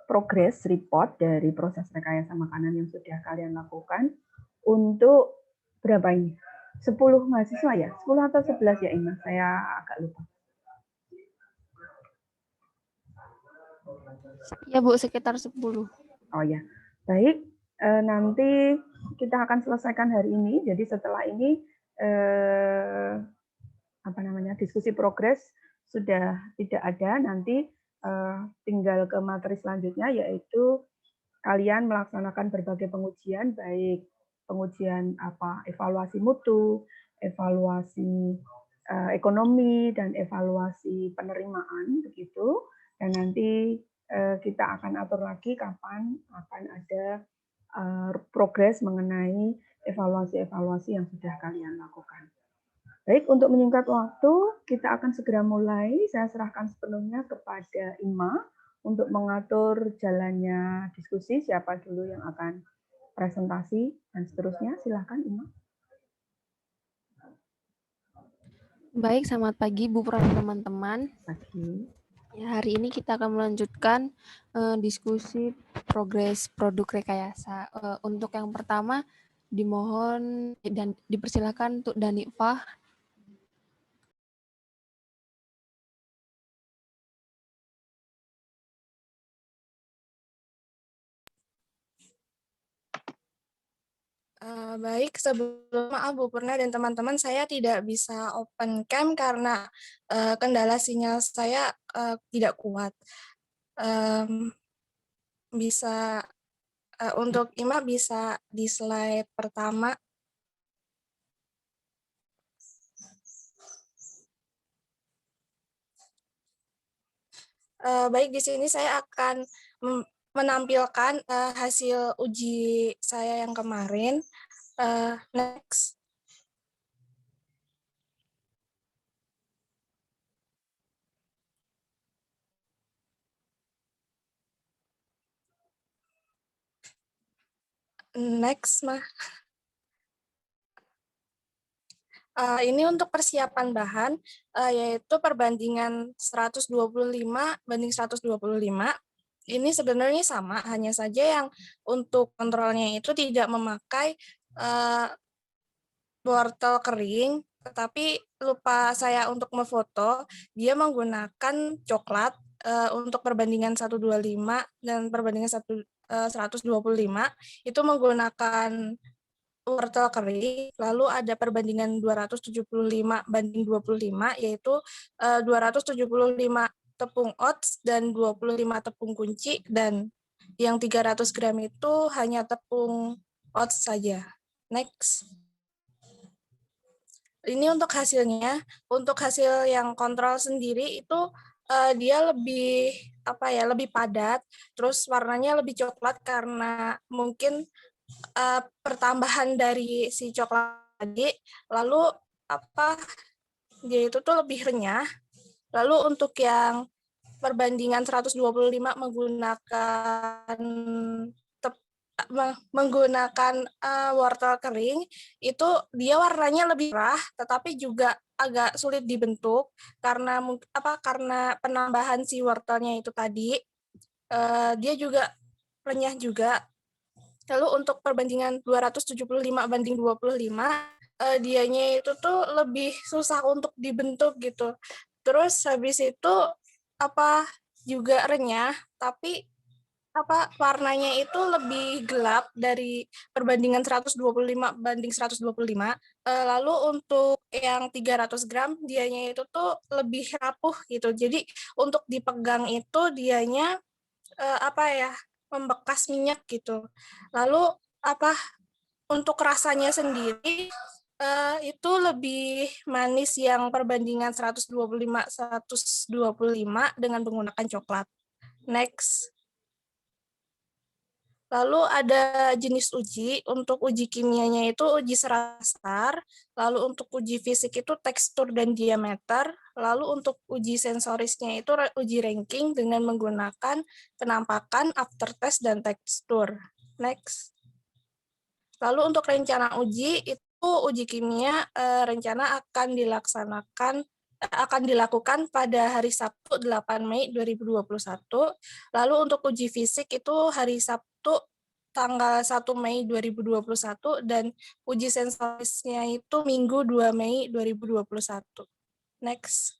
progress report dari proses rekayasa makanan yang sudah kalian lakukan untuk berapa ini? 10 mahasiswa ya? 10 atau 11 ya Ima? Saya agak lupa. Ya Bu, sekitar 10. Oh ya, baik. Nanti kita akan selesaikan hari ini. Jadi setelah ini diskusi progres sudah tidak ada. Nanti tinggal ke materi selanjutnya, yaitu kalian melaksanakan berbagai pengujian, baik pengujian evaluasi mutu, evaluasi ekonomi, dan evaluasi penerimaan begitu. Dan nanti kita akan atur lagi kapan akan ada progres mengenai evaluasi-evaluasi yang sudah kalian lakukan. Baik, untuk menyingkat waktu, kita akan segera mulai. Saya serahkan sepenuhnya kepada Ima untuk mengatur jalannya diskusi, siapa dulu yang akan presentasi, dan seterusnya. Silakan, Ima. Baik, selamat pagi Bu Pran teman-teman. Pagi. Ya, hari ini kita akan melanjutkan diskusi progres produk rekayasa. Untuk yang pertama, dimohon dan dipersilakan untuk Danifah. Baik, sebelum maaf Bu Purna dan teman-teman, saya tidak bisa open cam karena kendala sinyal saya tidak kuat. Bisa untuk Ima bisa di slide pertama. Baik, di sini saya akan menampilkan hasil uji saya yang kemarin. Next. Next, Mah. Ini untuk persiapan bahan, yaitu perbandingan 125 banding 125. Ini sebenarnya sama, hanya saja yang untuk kontrolnya itu tidak memakai wortel kering, tetapi lupa saya untuk memfoto, dia menggunakan coklat untuk perbandingan 125 dan perbandingan 125, itu menggunakan wortel kering, lalu ada perbandingan 275 banding 25, yaitu 275 tepung oats dan 25 tepung kunci, dan yang 300 gram itu hanya tepung oats saja. Next. Ini untuk hasilnya, untuk hasil yang kontrol sendiri itu dia lebih lebih padat, terus warnanya lebih coklat karena mungkin pertambahan dari si coklat tadi, lalu dia itu tuh lebih renyah. Lalu untuk yang perbandingan 125 menggunakan wortel kering, itu dia warnanya lebih cerah, tetapi juga agak sulit dibentuk karena karena penambahan si wortelnya itu tadi. Dia juga renyah juga. Lalu untuk perbandingan 275 banding 25, dianya itu tuh lebih susah untuk dibentuk gitu. Terus habis itu juga renyah, tapi warnanya itu lebih gelap dari perbandingan 125 banding 125. Lalu untuk yang 300 gram, dianya itu tuh lebih rapuh gitu. Jadi untuk dipegang itu dianya membekas minyak gitu. Lalu untuk rasanya sendiri itu lebih manis yang perbandingan 125 dengan menggunakan coklat. Next. Lalu ada jenis uji, untuk uji kimianya itu uji serastar, lalu untuk uji fisik itu tekstur dan diameter, lalu untuk uji sensorisnya itu uji ranking dengan menggunakan penampakan, aftertaste, dan tekstur. Next. Lalu untuk rencana uji, itu uji kimia rencana akan dilaksanakan akan dilakukan pada hari Sabtu 8 Mei 2021. Lalu untuk uji fisik itu hari Sabtu tanggal 1 Mei 2021 dan uji sensorisnya itu Minggu 2 Mei 2021. Next.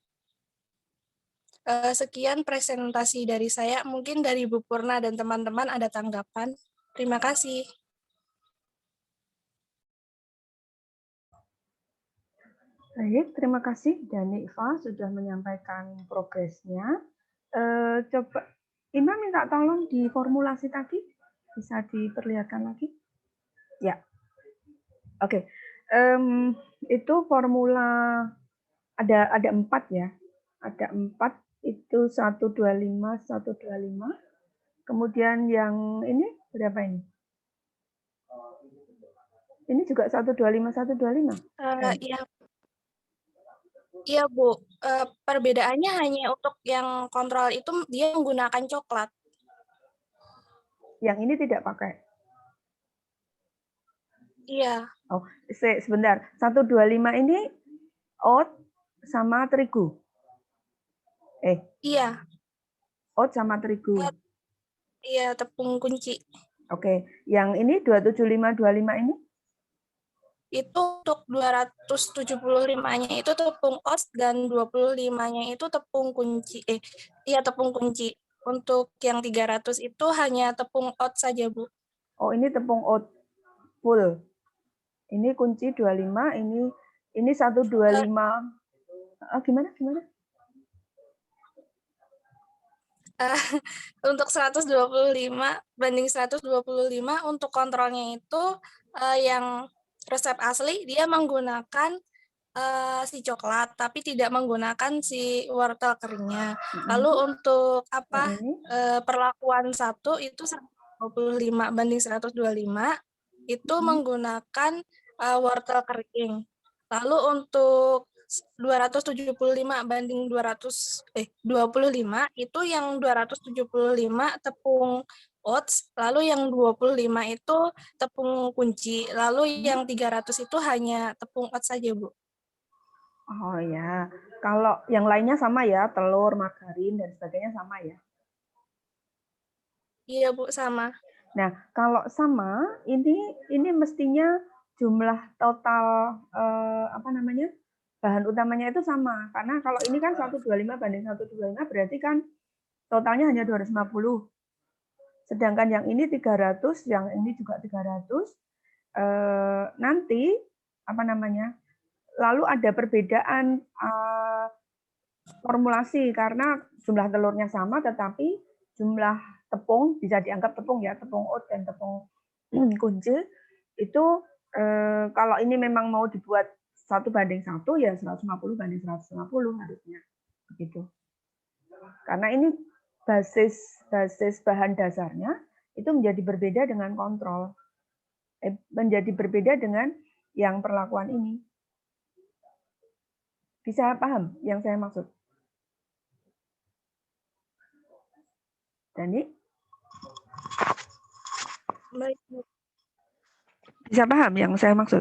Sekian presentasi dari saya. Mungkin dari Bu Purna dan teman-teman ada tanggapan. Terima kasih. Baik, terima kasih Dani Iva sudah menyampaikan progresnya. Coba Ima minta tolong di formulasi tadi, bisa diperlihatkan lagi? Ya, oke. Itu formula ada 4 ya, ada 4 itu 125, 125. Kemudian yang ini berapa ini? Ini juga 125, 125. Iya. Iya, Bu. Perbedaannya hanya untuk yang kontrol itu dia menggunakan coklat. Yang ini tidak pakai. Iya. Oh, sebentar. 125 ini oat sama terigu. Iya. Oat sama terigu. Iya, tepung kunci. Oke. Yang ini 27525 ini? Itu untuk 275-nya itu tepung oats dan 25-nya itu tepung kunci. Iya, tepung kunci. Untuk yang 300 itu hanya tepung oats saja, Bu. Oh, ini tepung oat full. Ini kunci 25, ini 125. Gimana? Untuk 125 banding 125 untuk kontrolnya itu yang resep asli dia menggunakan si coklat tapi tidak menggunakan si wortel keringnya. Lalu untuk perlakuan 1 itu 125 banding 125 itu menggunakan wortel kering. Lalu untuk 275 banding 25 itu yang 275 tepung oats, lalu yang 25 itu tepung kunci, lalu yang 300 itu hanya tepung oats saja, Bu. Oh ya, kalau yang lainnya sama ya, telur, margarin dan sebagainya sama ya? Iya, Bu, sama. Nah, kalau sama, ini mestinya jumlah total bahan utamanya itu sama. Karena kalau ini kan 125 banding 125 berarti kan totalnya hanya 250. Sedangkan yang ini 300, yang ini juga 300. Nanti lalu ada perbedaan formulasi karena jumlah telurnya sama tetapi jumlah tepung bisa dianggap tepung ya, tepung oat dan tepung kunci itu kalau ini memang mau dibuat 1 banding 1 ya 150 banding 150 harusnya begitu. Karena ini basis bahan dasarnya itu menjadi berbeda dengan kontrol. Menjadi berbeda dengan yang perlakuan ini. Bisa paham yang saya maksud? Dani? Baik. Bisa paham yang saya maksud?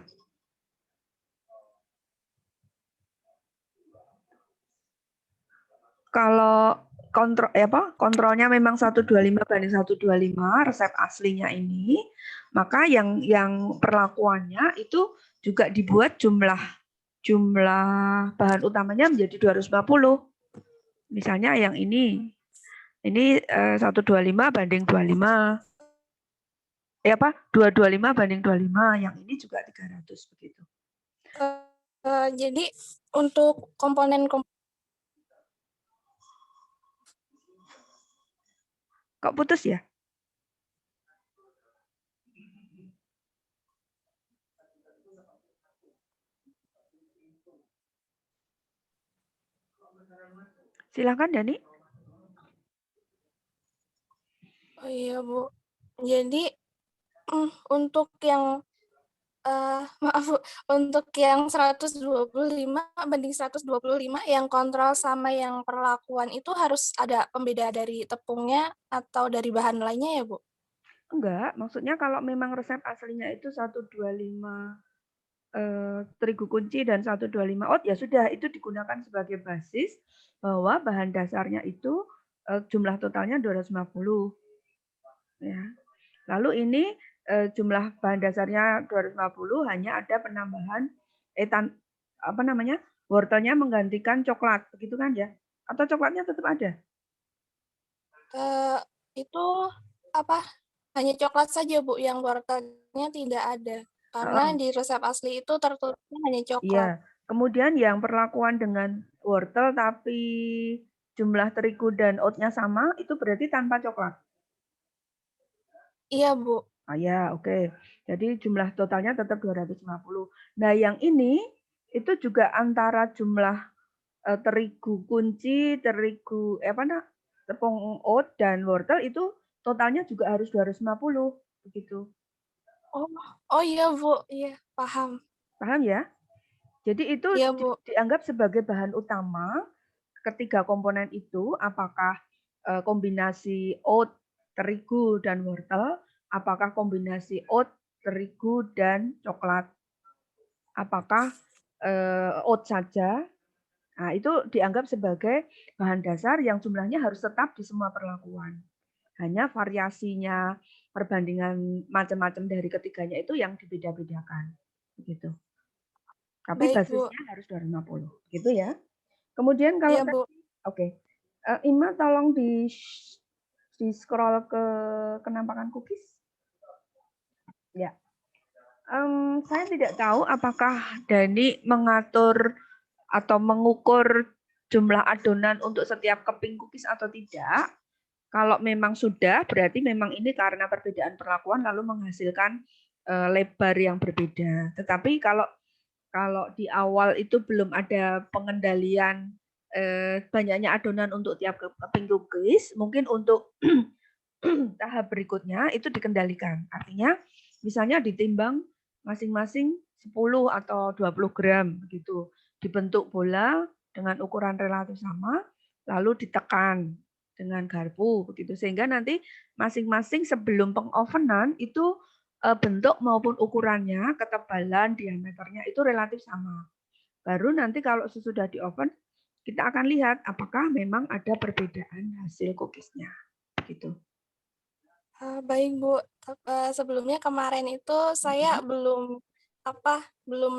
Kalau kontrolnya memang 125 banding 125 resep aslinya ini, maka yang perlakuannya itu juga dibuat jumlah bahan utamanya menjadi 250. Misalnya yang ini 125 banding 25. 225 banding 25, yang ini juga 300 begitu. Jadi untuk komponen Kok putus ya? Silakan Dani. Oh iya, Bu. Jadi untuk yang maaf Bu, untuk yang 125 banding 125 yang kontrol sama yang perlakuan itu harus ada pembeda dari tepungnya atau dari bahan lainnya ya, Bu? Enggak, maksudnya kalau memang resep aslinya itu 125 terigu kunci dan 125 oat, ya sudah itu digunakan sebagai basis bahwa bahan dasarnya itu jumlah totalnya 250. Ya. Lalu ini jumlah bahan dasarnya 250, hanya ada penambahan wortelnya menggantikan coklat, begitu kan ya? Atau coklatnya tetap ada? Itu apa? Hanya coklat saja, Bu, yang wortelnya tidak ada. Karena di resep asli itu tertulisnya hanya coklat. Iya. Kemudian yang perlakuan dengan wortel tapi jumlah terigu dan oatnya sama, itu berarti tanpa coklat. Iya, Bu. Ah ya, oke. Jadi jumlah totalnya tetap 250. Nah, yang ini itu juga antara jumlah terigu kunci, terigu tepung oat dan wortel itu totalnya juga harus 250 begitu. Oh iya, Bu. Iya, paham. Paham ya? Jadi itu Iya, Bu. dianggap sebagai bahan utama ketiga komponen itu, apakah kombinasi oat, terigu dan wortel, apakah kombinasi oat, terigu dan coklat. Apakah oat saja. Nah, itu dianggap sebagai bahan dasar yang jumlahnya harus tetap di semua perlakuan. Hanya variasinya, perbandingan macam-macam dari ketiganya itu yang dibeda-bedakan. Begitu. Tapi Baik, Bu. basisnya harus 250. Gitu ya. Kemudian kalau Iya, Bu. oke. Ima tolong di scroll ke kenampakan cookies. Ya. Saya tidak tahu apakah Dani mengatur atau mengukur jumlah adonan untuk setiap keping cookies atau tidak. Kalau memang sudah, berarti memang ini karena perbedaan perlakuan lalu menghasilkan lebar yang berbeda. Tetapi kalau di awal itu belum ada pengendalian banyaknya adonan untuk tiap keping cookies, mungkin untuk tahap berikutnya itu dikendalikan. Artinya misalnya ditimbang masing-masing 10 atau 20 gram begitu. Dibentuk bola dengan ukuran relatif sama, lalu ditekan dengan garpu begitu, sehingga nanti masing-masing sebelum pengovenan itu bentuk maupun ukurannya, ketebalan, diameternya itu relatif sama. Baru nanti kalau sesudah di oven kita akan lihat apakah memang ada perbedaan hasil cookiesnya begitu. Baik, Bu. Sebelumnya kemarin itu saya belum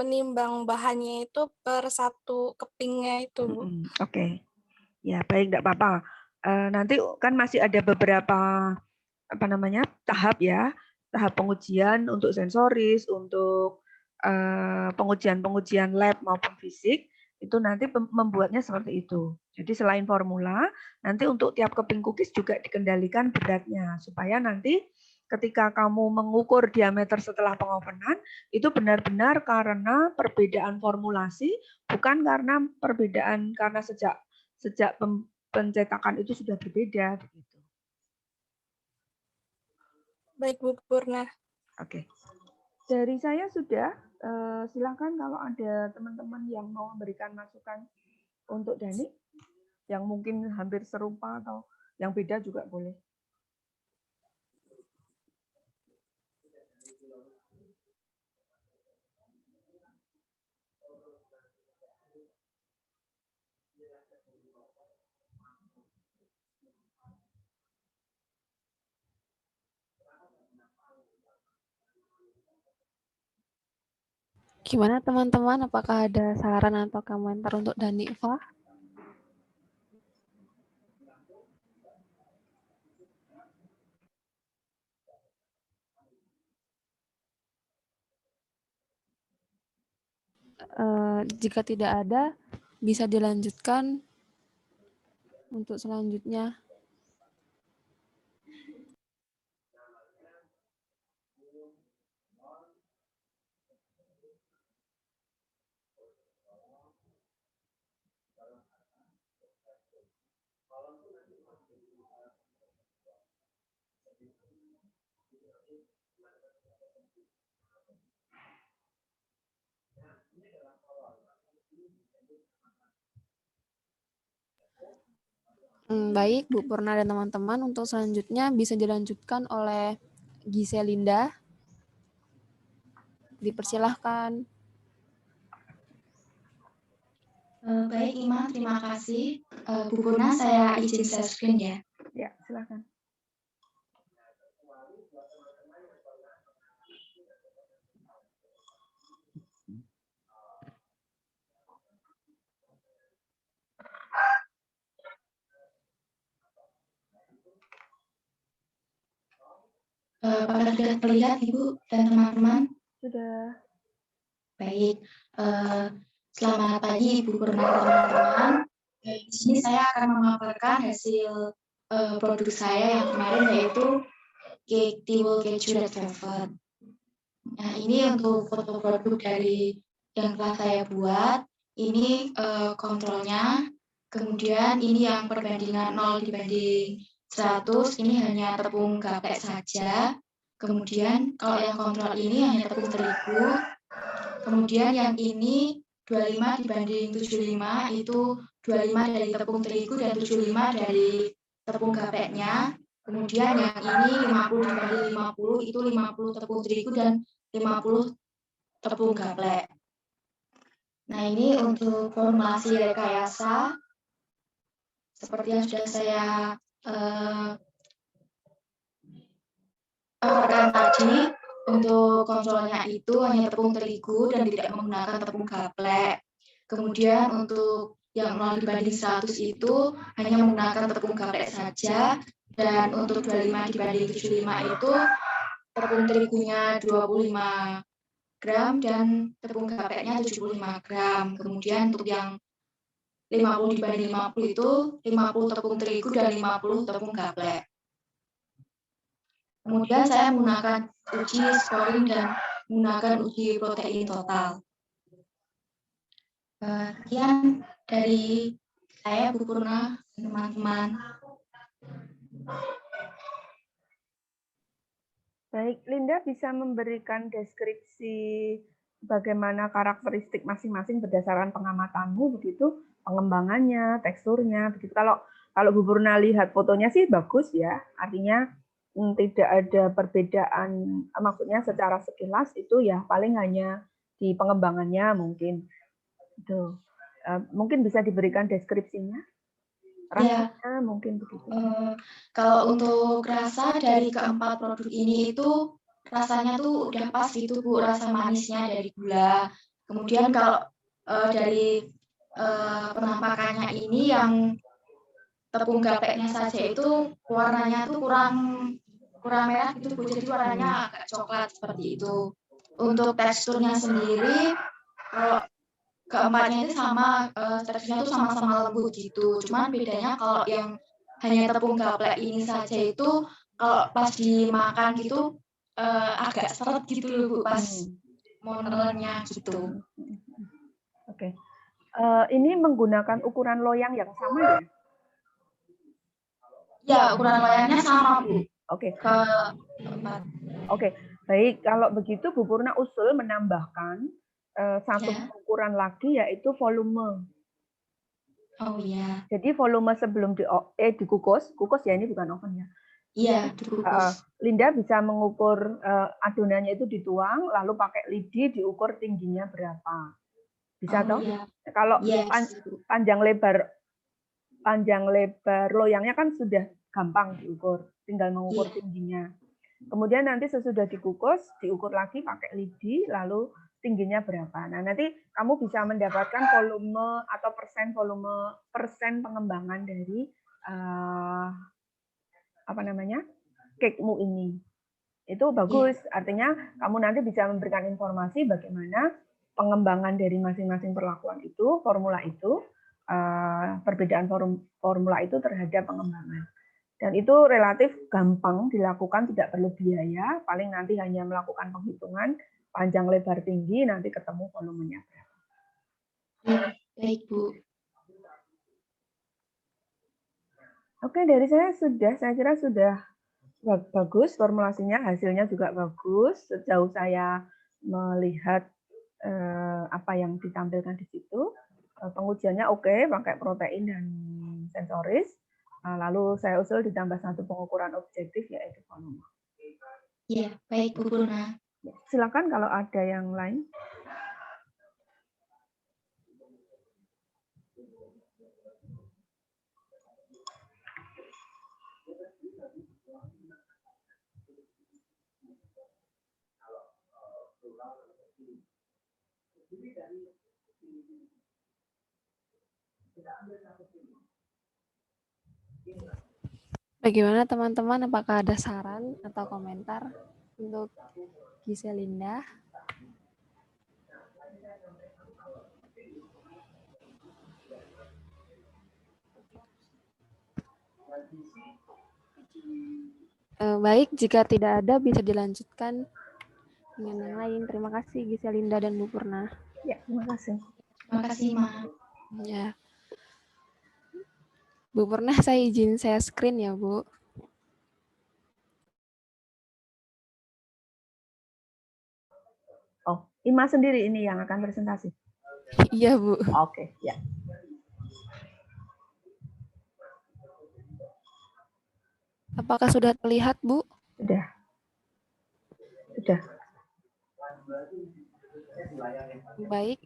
menimbang bahannya itu per satu kepingnya itu, Bu. Oke. Ya, baik, enggak apa-apa. Nanti kan masih ada beberapa tahap ya. Tahap pengujian untuk sensoris, untuk pengujian-pengujian lab maupun fisik, itu nanti membuatnya seperti itu. Jadi selain formula, nanti untuk tiap keping cookies juga dikendalikan beratnya supaya nanti ketika kamu mengukur diameter setelah pengovenan itu benar-benar karena perbedaan formulasi, bukan karena perbedaan karena sejak pencetakan itu sudah berbeda begitu. Baik, Bu Purna. Oke. Dari saya sudah. Silakan kalau ada teman-teman yang mau memberikan masukan untuk Dani yang mungkin hampir serupa atau yang beda juga boleh. Gimana teman-teman? Apakah ada saran atau komentar untuk Danifa? Jika tidak ada, bisa dilanjutkan untuk selanjutnya. Baik, Bu Purna dan teman-teman, untuk selanjutnya bisa dilanjutkan oleh Giselinda. Dipersilahkan. Baik, Ima, terima kasih. Bu Purna, saya izin share screen ya. Ya, silakan. Apakah sudah terlihat, Ibu dan teman-teman? Sudah. Baik, selamat pagi Ibu Purna dan teman-teman. Di sini saya akan memaparkan hasil produk saya yang kemarin, yaitu cake tiwul keju red velvet. Nah, ini untuk foto produk dari yang telah saya buat. Ini kontrolnya. Kemudian ini yang perbandingan 0 dibanding 100, ini hanya tepung gaplek saja. Kemudian kalau yang kontrol ini hanya tepung terigu. Kemudian yang ini 25 dibanding 75, itu 25 dari tepung terigu dan 75 dari tepung gapleknya. Kemudian yang ini 50 dibanding 50, itu 50 tepung terigu dan 50 tepung gaplek. Nah, ini untuk formulasi rekayasa seperti yang sudah saya paparkan tadi. Untuk kontrolnya itu hanya tepung terigu dan tidak menggunakan tepung gaplek. Kemudian untuk yang 0 dibanding 100 itu hanya menggunakan tepung gaplek saja. Dan untuk 25 dibanding 75 itu tepung terigunya 25 gram dan tepung gapleknya 75 gram. Kemudian untuk yang 50 dibanding 50 itu 50 tepung terigu dan 50 tepung gaplek. Kemudian saya menggunakan uji scoring dan menggunakan uji protein total. Sekian dari saya, Bu Purna, teman-teman. Baik, Linda bisa memberikan deskripsi bagaimana karakteristik masing-masing berdasarkan pengamatanmu, begitu, pengembangannya, teksturnya, begitu. Kalau Bu Purna lihat fotonya sih bagus ya, artinya tidak ada perbedaan, maksudnya secara sekilas itu ya paling hanya di pengembangannya mungkin. Itu. Mungkin bisa diberikan deskripsinya. Rasanya ya, mungkin begitu. Kalau untuk rasa dari keempat produk ini itu rasanya tuh udah pas gitu Bu, rasa manisnya dari gula. Kemudian kalau dari penampakannya ini yang tepung gapleknya saja itu warnanya tuh kurang merah gitu Bu, jadi warnanya agak coklat seperti itu. Untuk teksturnya sendiri, kalau keempatnya itu sama, teksturnya tuh sama-sama lembut gitu. Cuman bedanya kalau yang hanya tepung gaplek ini saja itu kalau pas dimakan gitu agak seret gitu loh Bu, pas monelennya gitu. Oke. Ini menggunakan ukuran loyang yang sama ya? Ya, ukuran loyangnya sama Bu. Oke. Keempat. Oke, baik. Kalau begitu Bu Purna usul menambahkan satu ukuran lagi yaitu volume. Oh iya. Jadi volume sebelum dikukus ya, ini bukan oven ya. Iya, dikukus. Linda bisa mengukur adonannya itu dituang, lalu pakai lidi diukur tingginya berapa. Bisa toh? Iya. Kalau panjang lebar loyangnya kan sudah gampang diukur, tinggal mengukur tingginya. Kemudian nanti sesudah dikukus, diukur lagi pakai lidi, lalu tingginya berapa. Nah, nanti kamu bisa mendapatkan volume atau persen pengembangan dari cake-mu ini. Itu bagus, artinya kamu nanti bisa memberikan informasi bagaimana pengembangan dari masing-masing perlakuan itu, formula itu, perbedaan formula itu terhadap pengembangan. Dan itu relatif gampang dilakukan, tidak perlu biaya, paling nanti hanya melakukan penghitungan panjang lebar tinggi, nanti ketemu volumenya berapa. Baik, Bu. Oke, dari saya kira sudah bagus formulasinya, hasilnya juga bagus. Sejauh saya melihat apa yang ditampilkan di situ, pengujiannya oke, pakai protein dan sensoris. Lalu saya usul ditambah satu pengukuran objektif yaitu volume. Iya, baik Bu Purna. Silakan kalau ada yang lain. Bagaimana teman-teman? Apakah ada saran atau komentar untuk Giselinda? Baik, jika tidak ada bisa dilanjutkan dengan yang lain. Terima kasih Giselinda dan Bu Purna. Ya, terima kasih. Terima kasih, Ma. Ya. Bu Purna, saya izin share screen ya, Bu. Oh, Ima sendiri ini yang akan presentasi. Iya, Bu. Oke, ya. Apakah sudah terlihat, Bu? Sudah. Sudah. Baik,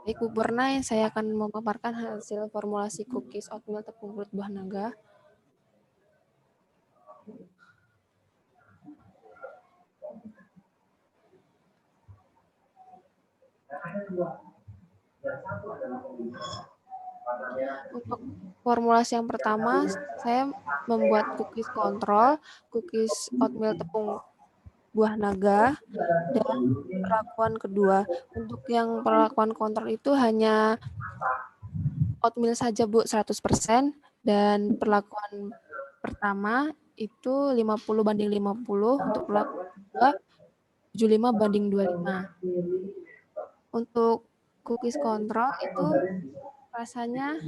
baik Bu Purna, saya akan memaparkan hasil formulasi cookies oatmeal tepung kulit buah naga. Untuk formulasi yang pertama, saya membuat cookies kontrol, cookies oatmeal tepung buah naga, dan perlakuan kedua. Untuk yang perlakuan kontrol itu hanya oatmeal saja, Bu, 100%, dan perlakuan pertama itu 50/50, untuk perlakuan kedua 75/25. Untuk cookies kontrol itu rasanya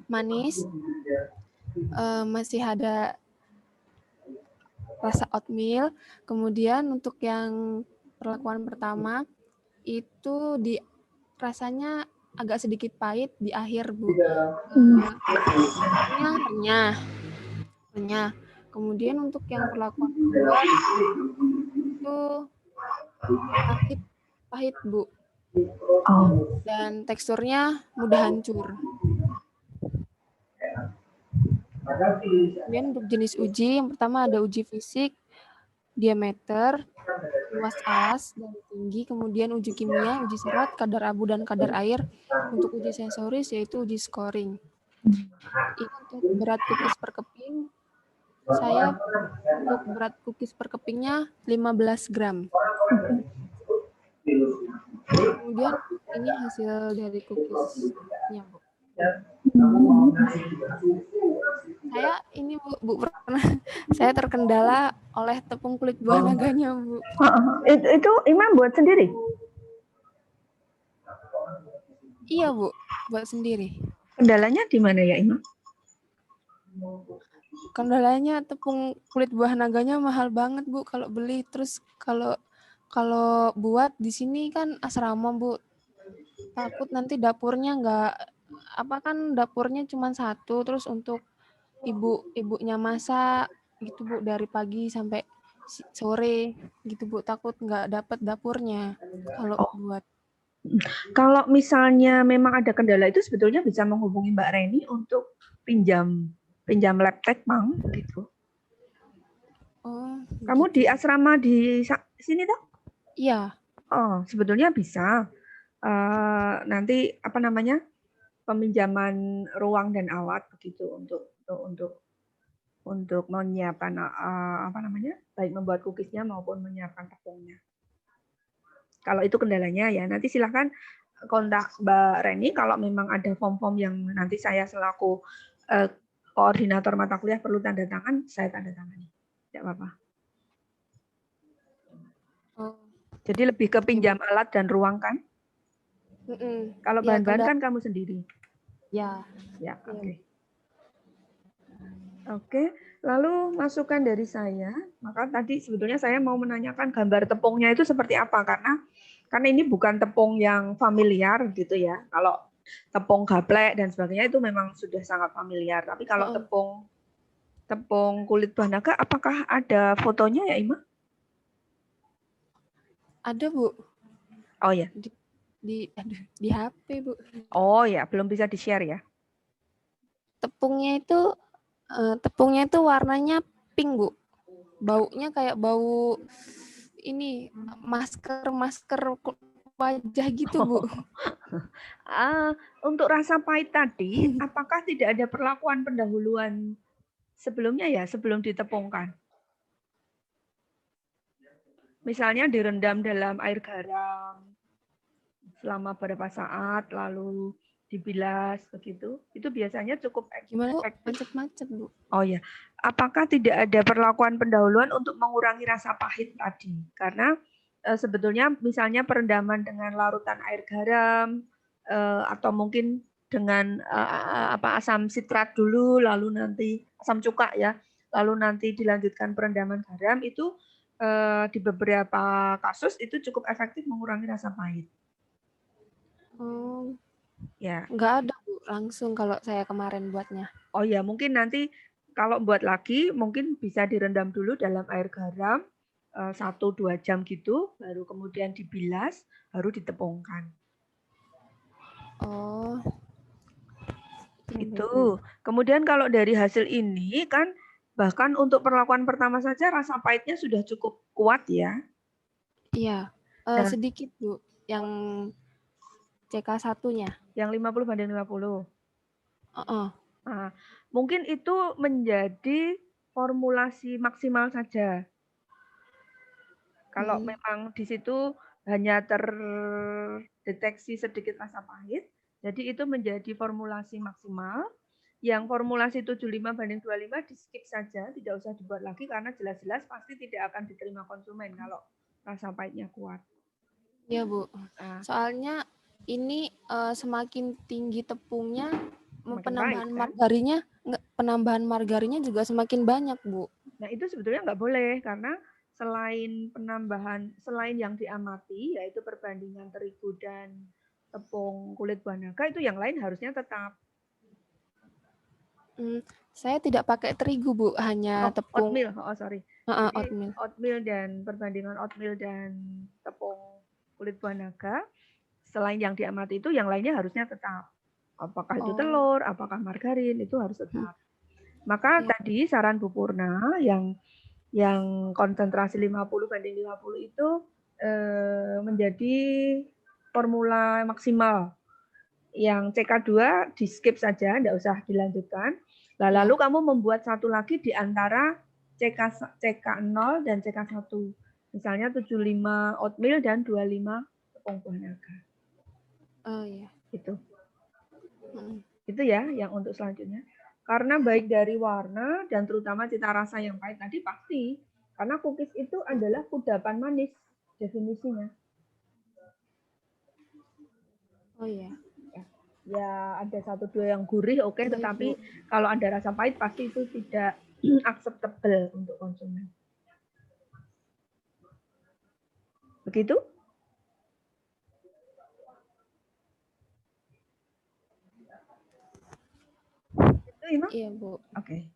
manis, masih ada rasa oatmeal. Kemudian untuk yang perlakuan pertama itu rasanya agak sedikit pahit di akhir, Bu. Renyah. Kemudian untuk yang perlakuan kedua itu pahit, Bu. Dan teksturnya mudah hancur. Kemudian untuk jenis uji, yang pertama ada uji fisik, diameter, luas alas, dan tinggi, kemudian uji kimia, uji serat, kadar abu dan kadar air. Untuk uji sensoris yaitu uji scoring. Ini untuk berat cookies per keping, saya untuk berat cookies per kepingnya 15 gram. Kemudian ini hasil dari cookiesnya, Bu. Saya terkendala oleh tepung kulit buah naganya, Bu. Itu Ima buat sendiri? Iya, Bu, buat sendiri. Kendalanya di mana ya, Ima? Kendalanya tepung kulit buah naganya mahal banget, Bu, kalau beli. Terus kalau buat di sini kan asrama, Bu. Takut nanti dapurnya kan dapurnya cuma satu, terus untuk ibunya masak gitu, Bu, dari pagi sampai sore gitu, Bu. Takut nggak dapat dapurnya kalau buat. Kalau misalnya memang ada kendala itu sebetulnya bisa menghubungi Mbak Reni untuk pinjam lab tech, Bang, gitu. Oh, kamu gitu. di asrama di sini toh? Iya. Oh, sebetulnya bisa. Nanti peminjaman ruang dan alat begitu untuk menyiapkan baik membuat cookiesnya maupun menyiapkan tepungnya. Kalau itu kendalanya ya nanti silahkan kontak Mbak Reni kalau memang ada form-form yang nanti saya selaku koordinator mata kuliah perlu tanda tangan, saya tanda tangani. Tidak apa-apa. Oh. Jadi lebih ke pinjam alat dan ruang kan? Kalau bahan-bahan kan kamu sendiri. Ya. Ya, oke. Oke, lalu masukan dari saya, maka tadi sebetulnya saya mau menanyakan gambar tepungnya itu seperti apa karena ini bukan tepung yang familiar gitu ya. Kalau tepung gaplek dan sebagainya itu memang sudah sangat familiar. Tapi kalau tepung kulit buah naga, apakah ada fotonya ya, Ima? Ada, Bu. Oh ya. Di HP, Bu. Oh ya, belum bisa di-share ya. Tepungnya itu warnanya pink, Bu. baunya kayak bau ini masker wajah gitu, Bu. Untuk rasa pahit tadi, apakah tidak ada perlakuan pendahuluan sebelumnya ya, sebelum ditepungkan? Misalnya direndam dalam air garam selama beberapa saat, lalu dibilas begitu. Itu biasanya cukup Gimana, Bu? efektif. Macet-macet, Bu. Oh ya, apakah tidak ada perlakuan pendahuluan untuk mengurangi rasa pahit tadi? Karena sebetulnya misalnya perendaman dengan larutan air garam atau mungkin dengan asam sitrat dulu, lalu nanti asam cuka ya, lalu nanti dilanjutkan perendaman garam itu di beberapa kasus itu cukup efektif mengurangi rasa pahit. Oh, Ya. nggak ada, Bu, langsung kalau saya kemarin buatnya. Oh ya, mungkin nanti kalau buat lagi mungkin bisa direndam dulu dalam air garam 1-2 jam gitu, baru kemudian dibilas, baru ditepungkan. Oh. Itu. Kemudian kalau dari hasil ini kan bahkan untuk perlakuan pertama saja rasa pahitnya sudah cukup kuat ya. Iya, Nah, sedikit, Bu, yang CK1-nya. Yang 50/50. Nah, mungkin itu menjadi formulasi maksimal saja. Kalau memang di situ hanya terdeteksi sedikit rasa pahit, jadi itu menjadi formulasi maksimal. Yang formulasi 75/25 di skip saja, tidak usah dibuat lagi karena jelas-jelas pasti tidak akan diterima konsumen kalau rasa pahitnya kuat. Iya, Bu. Soalnya ini semakin tinggi tepungnya, penambahan margarinnya juga semakin banyak, Bu. Nah, itu sebetulnya nggak boleh karena selain yang diamati yaitu perbandingan terigu dan tepung kulit buah naga, itu yang lain harusnya tetap. Saya tidak pakai terigu, Bu, hanya tepung oatmeal. oatmeal. Oatmeal dan perbandingan oatmeal dan tepung kulit buah naga, selain yang diamati itu yang lainnya harusnya tetap. Apakah itu telur, apakah margarin, itu harus tetap. Maka tadi saran Bu Purna yang konsentrasi 50/50 itu menjadi formula maksimal. Yang CK2 di skip saja, tidak usah dilanjutkan. Lalu kamu membuat satu lagi di antara CK0 dan CK1. Misalnya 75 oatmeal dan 25 tepung buah naga. Oh iya. Itu ya yang untuk selanjutnya. Karena baik dari warna dan terutama cita rasa yang pahit tadi pasti. Karena cookies itu adalah kudapan manis definisinya. Oh iya. Ya ada 1-2 yang gurih oke, tetapi kalau ada rasa pahit pasti itu tidak acceptable untuk konsumen. Begitu? Iya, Bu. Oke.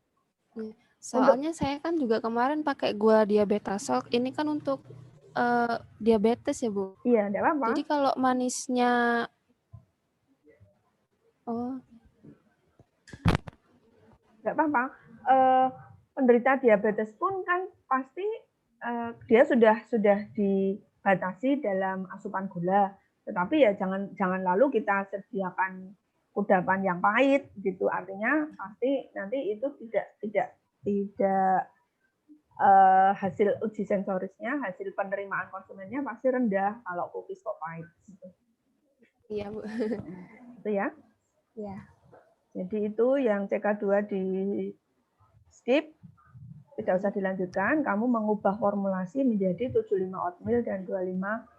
Soalnya saya kan juga kemarin pakai gula diabetasol. Ini kan untuk diabetes ya, Bu? Iya, enggak apa-apa. Jadi kalau manisnya enggak apa-apa. Penderita diabetes pun kan pasti dia sudah dibatasi dalam asupan gula. Tetapi ya jangan lalu kita sediakan kudapan yang pahit gitu. Artinya pasti nanti itu tidak hasil uji sensorisnya, hasil penerimaan konsumennya pasti rendah kalau cookies kok pahit. Gitu. Iya, Bu. Itu ya. Iya. Jadi itu yang CK2 di skip, tidak usah dilanjutkan. Kamu mengubah formulasi menjadi 75 oatmeal dan 25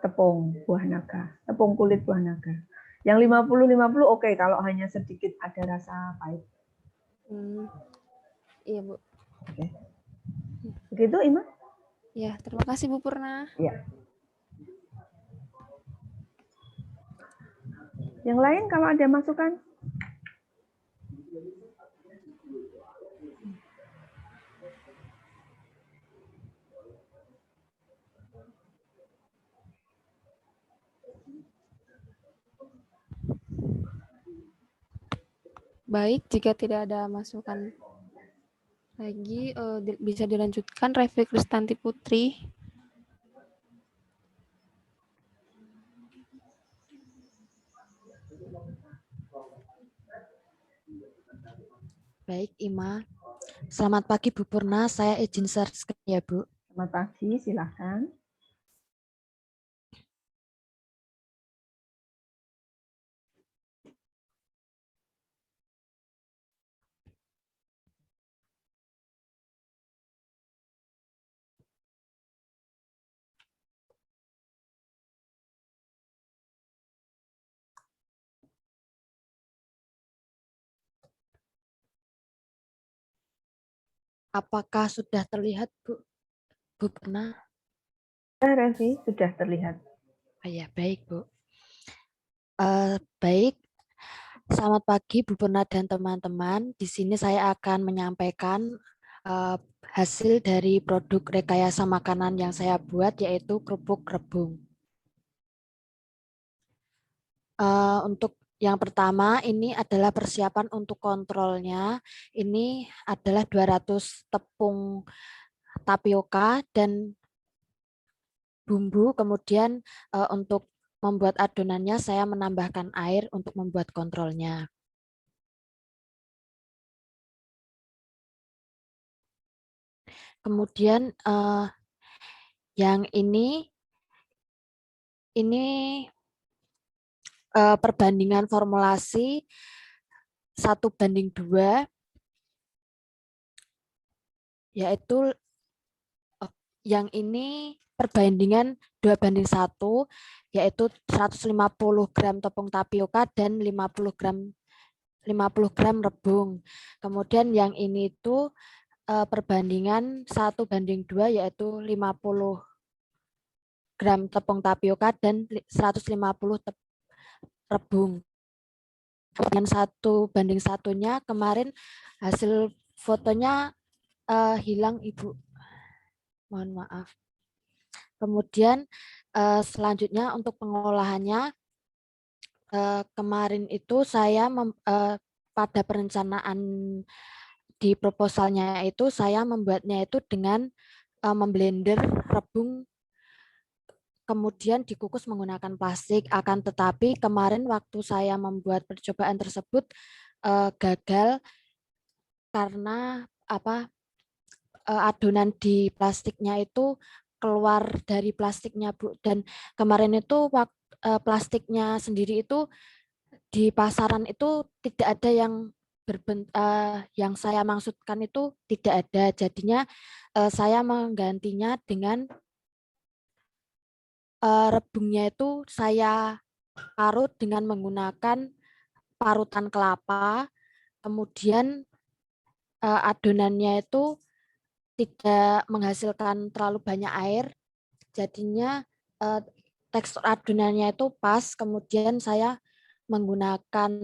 tepung buah naga, tepung kulit buah naga. Yang 50/50 oke kalau hanya sedikit ada rasa pahit. Iya, Bu. Oke. Begitu, Ima? Ya, terima kasih Bu Purna. Ya. Yang lain kalau ada masukan? Baik, jika tidak ada masukan lagi bisa dilanjutkan Revi Kristanti Putri. Baik, Ima. Selamat pagi, Bu Purna. Saya izin share screen ya, Bu. Selamat pagi, silakan. Apakah sudah terlihat, Bu? Bu Purna? Revi, sudah terlihat. Oh ya, baik, Bu. Baik, selamat pagi, Bu Purna dan teman-teman. Di sini saya akan menyampaikan hasil dari produk rekayasa makanan yang saya buat, yaitu kerupuk rebung. Untuk yang pertama, ini adalah persiapan untuk kontrolnya. Ini adalah 200 tepung tapioka dan bumbu. Kemudian untuk membuat adonannya, saya menambahkan air untuk membuat kontrolnya. Kemudian yang ini perbandingan formulasi 1:2, yaitu yang ini perbandingan 2:1, yaitu 150 gram tepung tapioka dan 50 gram rebung. Kemudian yang ini itu perbandingan 1:2, yaitu 50 gram tepung tapioka dan 150 rebung. Dengan 1:1-nya kemarin hasil fotonya hilang, Ibu. Mohon maaf. Kemudian selanjutnya untuk pengolahannya, kemarin itu saya pada perencanaan di proposalnya itu saya membuatnya itu dengan memblender rebung kemudian dikukus menggunakan plastik. Akan tetapi kemarin waktu saya membuat percobaan tersebut gagal karena adonan di plastiknya itu keluar dari plastiknya, Bu. Dan kemarin itu plastiknya sendiri itu di pasaran itu tidak ada yang yang saya maksudkan itu tidak ada. Jadinya saya menggantinya dengan rebungnya itu saya parut dengan menggunakan parutan kelapa. Kemudian adonannya itu tidak menghasilkan terlalu banyak air, jadinya tekstur adonannya itu pas. Kemudian saya menggunakan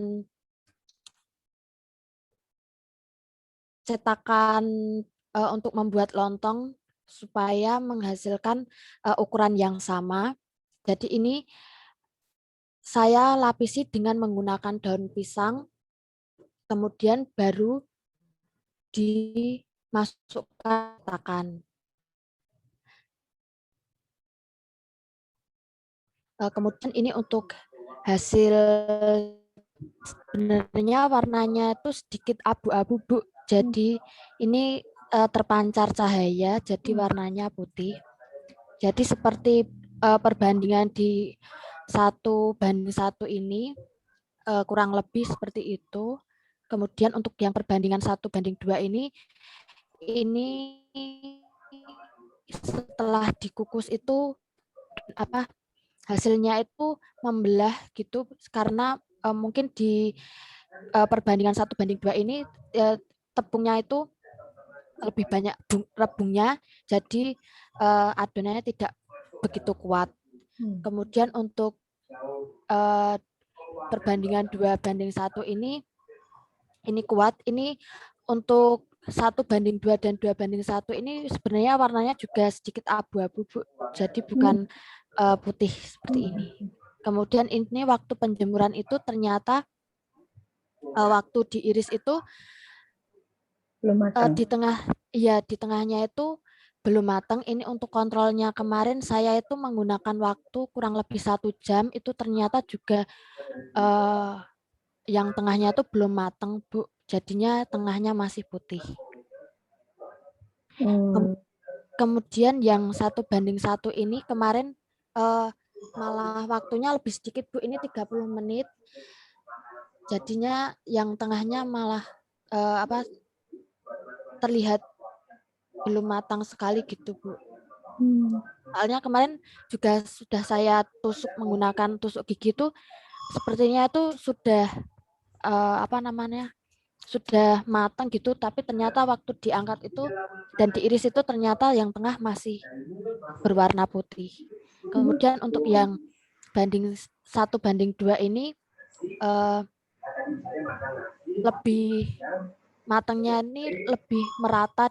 cetakan untuk membuat lontong supaya menghasilkan ukuran yang sama. Jadi ini saya lapisi dengan menggunakan daun pisang, kemudian baru dimasukkan cetakan. Kemudian ini untuk hasil, sebenarnya warnanya itu sedikit abu-abu, Bu. Jadi ini terpancar cahaya, jadi warnanya putih. Jadi seperti perbandingan di 1:1 ini kurang lebih seperti itu. Kemudian untuk yang perbandingan 1:2 ini setelah dikukus itu hasilnya itu membelah gitu, karena mungkin di perbandingan 1:2 ini tepungnya itu lebih banyak rebungnya, jadi adonannya tidak begitu kuat. Kemudian untuk perbandingan 2:1 ini kuat. Ini untuk 1:2 dan 2:1 ini sebenarnya warnanya juga sedikit abu-abu, Bu. Jadi bukan putih seperti ini. Kemudian ini waktu penjemuran itu ternyata waktu diiris itu Belum matang. di tengahnya itu belum matang. Ini untuk kontrolnya kemarin saya itu menggunakan waktu kurang lebih 1 jam, itu ternyata juga yang tengahnya itu belum matang, Bu. Jadinya tengahnya masih putih. Kemudian yang 1:1 ini kemarin malah waktunya lebih sedikit, Bu. Ini 30 menit. Jadinya yang tengahnya malah terlihat belum matang sekali gitu, Bu. Soalnya kemarin juga sudah saya tusuk menggunakan tusuk gigi itu sepertinya itu sudah sudah matang gitu, tapi ternyata waktu diangkat itu dan diiris itu ternyata yang tengah masih berwarna putih. Kemudian untuk yang 1:2 ini lebih matangnya ini lebih merata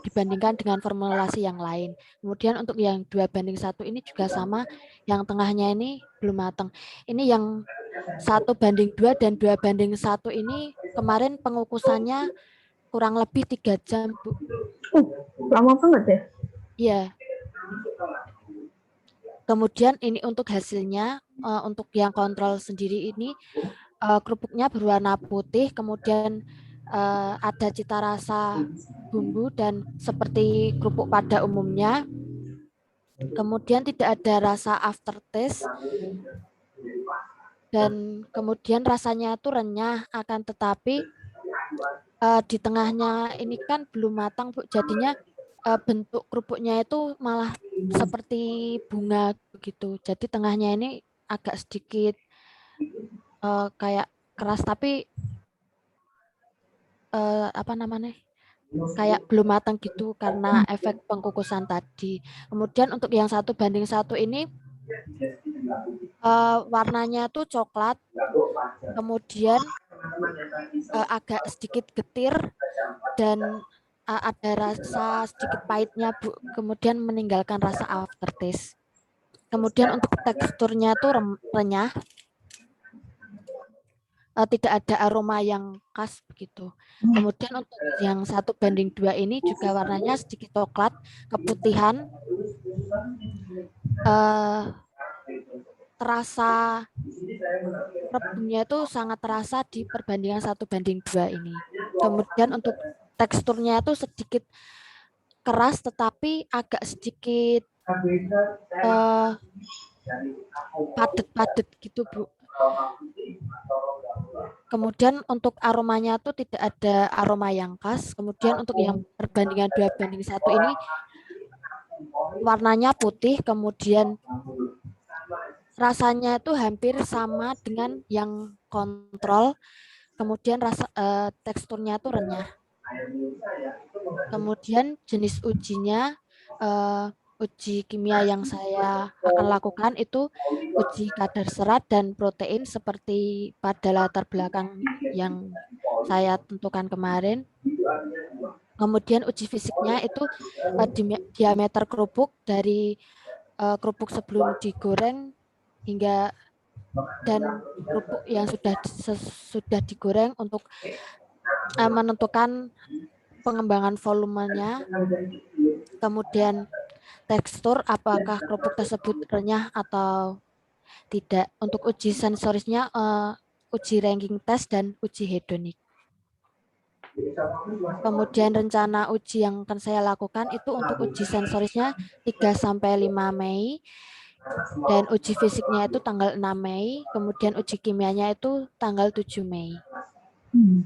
dibandingkan dengan formulasi yang lain. Kemudian untuk yang 2:1 ini juga sama, yang tengahnya ini belum matang. Ini yang 1:2 dan 2:1 ini kemarin pengukusannya kurang lebih 3 jam, Bu. Lama banget ya? Iya. Kemudian ini untuk hasilnya, untuk yang kontrol sendiri ini kerupuknya berwarna putih, kemudian ada cita rasa bumbu dan seperti kerupuk pada umumnya. Kemudian tidak ada rasa aftertaste dan kemudian rasanya itu renyah, akan tetapi di tengahnya ini kan belum matang, Bu. Jadinya bentuk kerupuknya itu malah seperti bunga begitu. Jadi tengahnya ini agak sedikit kayak keras, tapi kayak belum matang gitu karena efek pengkukusan tadi. Kemudian untuk yang 1:1 ini warnanya tuh coklat, kemudian agak sedikit getir dan ada rasa sedikit pahitnya, Bu. Kemudian meninggalkan rasa aftertaste. Kemudian untuk teksturnya tuh renyah, tidak ada aroma yang khas begitu. Kemudian untuk yang 1:2 ini juga warnanya sedikit coklat, keputihan, terasa rebungnya itu sangat terasa di perbandingan 1:2 ini. Kemudian untuk teksturnya itu sedikit keras tetapi agak sedikit padat-padat gitu, Bu. Kemudian untuk aromanya tuh tidak ada aroma yang khas. Kemudian untuk yang perbandingan 2:1 ini warnanya putih, kemudian rasanya itu hampir sama dengan yang kontrol. Kemudian teksturnya tuh renyah. Kemudian jenis ujinya, uji kimia yang saya akan lakukan itu uji kadar serat dan protein seperti pada latar belakang yang saya tentukan kemarin. Kemudian uji fisiknya itu diameter kerupuk dari kerupuk sebelum digoreng hingga dan kerupuk yang sudah digoreng untuk menentukan pengembangan volumenya. Kemudian tekstur, apakah kerupuk tersebut renyah atau tidak. Untuk uji sensorisnya, uji ranking test dan uji hedonik. Kemudian rencana uji yang akan saya lakukan itu untuk uji sensorisnya 3-5 Mei. Dan uji fisiknya itu tanggal 6 Mei. Kemudian uji kimianya itu tanggal 7 Mei.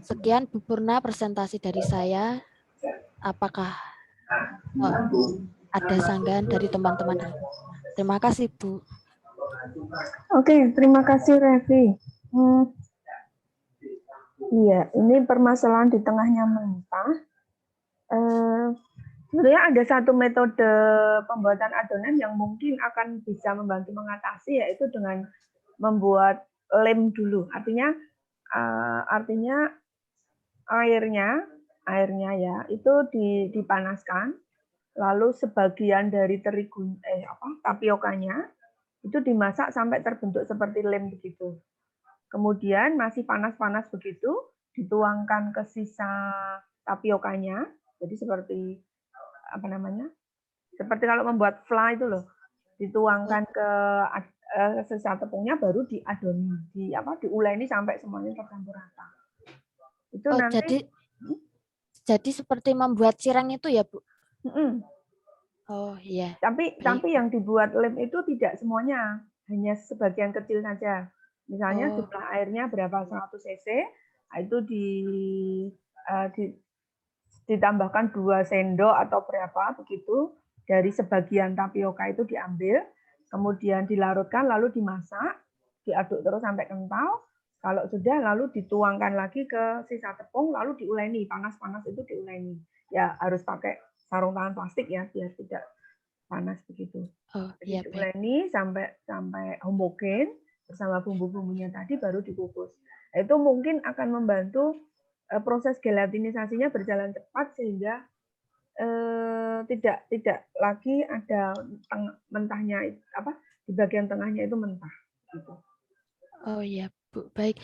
Sekian Bu Purna presentasi dari saya. Apakah ada sanggahan dari teman-teman? Terima kasih, Bu. Oke, terima kasih Revi. Iya, ini permasalahan di tengahnya mentah. Sebenarnya ada satu metode pembuatan adonan yang mungkin akan bisa membantu mengatasi, yaitu dengan membuat lem dulu. Artinya airnya ya itu dipanaskan, lalu sebagian dari tapiokanya itu dimasak sampai terbentuk seperti lem begitu. Kemudian masih panas-panas begitu, dituangkan ke sisa tapiokanya. Jadi seperti apa namanya? Seperti kalau membuat fla itu loh, dituangkan ke sisa tepungnya baru diadoni, diuleni sampai semuanya tercampur rata. Itu Oh, nanti jadi seperti membuat cireng itu ya, Bu? Oh, iya. Tapi yang dibuat lem itu tidak semuanya, hanya sebagian kecil saja. Misalnya jumlah airnya berapa 100 cc, itu ditambahkan 2 sendok atau berapa begitu dari sebagian tapioka itu diambil, kemudian dilarutkan lalu dimasak, diaduk terus sampai kental. Kalau sudah lalu dituangkan lagi ke sisa tepung lalu diuleni, panas-panas itu diuleni. Ya harus pakai sarung tangan plastik ya biar tidak panas begitu. Jadi diuleni sampai homogen bersama bumbu-bumbunya tadi baru dikukus. Itu mungkin akan membantu proses gelatinisasinya berjalan cepat sehingga tidak lagi ada mentahnya di bagian tengahnya itu mentah. Gitu. Oh iya, Bu. Baik.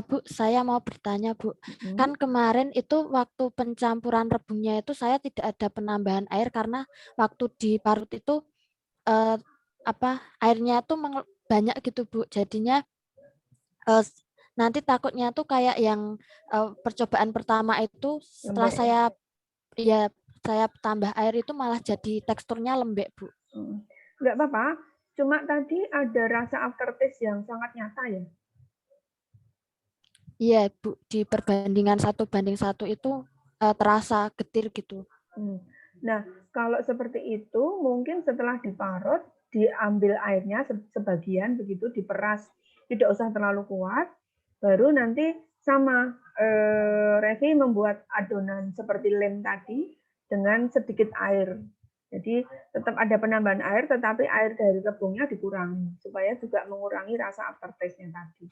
Bu, saya mau bertanya, Bu. Kan kemarin itu waktu pencampuran rebungnya itu saya tidak ada penambahan air karena waktu diparut itu airnya tuh banyak gitu, Bu. Jadinya nanti takutnya tuh kayak yang percobaan pertama itu setelah saya tambah air itu malah jadi teksturnya lembek, Bu. Enggak apa-apa. Cuma tadi ada rasa aftertaste yang sangat nyata ya. Iya, Bu, di perbandingan 1:1 itu terasa getir gitu. Nah, kalau seperti itu mungkin setelah diparut, diambil airnya sebagian begitu, diperas, tidak usah terlalu kuat, baru nanti sama Revi membuat adonan seperti lem tadi dengan sedikit air. Jadi tetap ada penambahan air, tetapi air dari rebungnya dikurangi supaya juga mengurangi rasa aftertaste-nya tadi.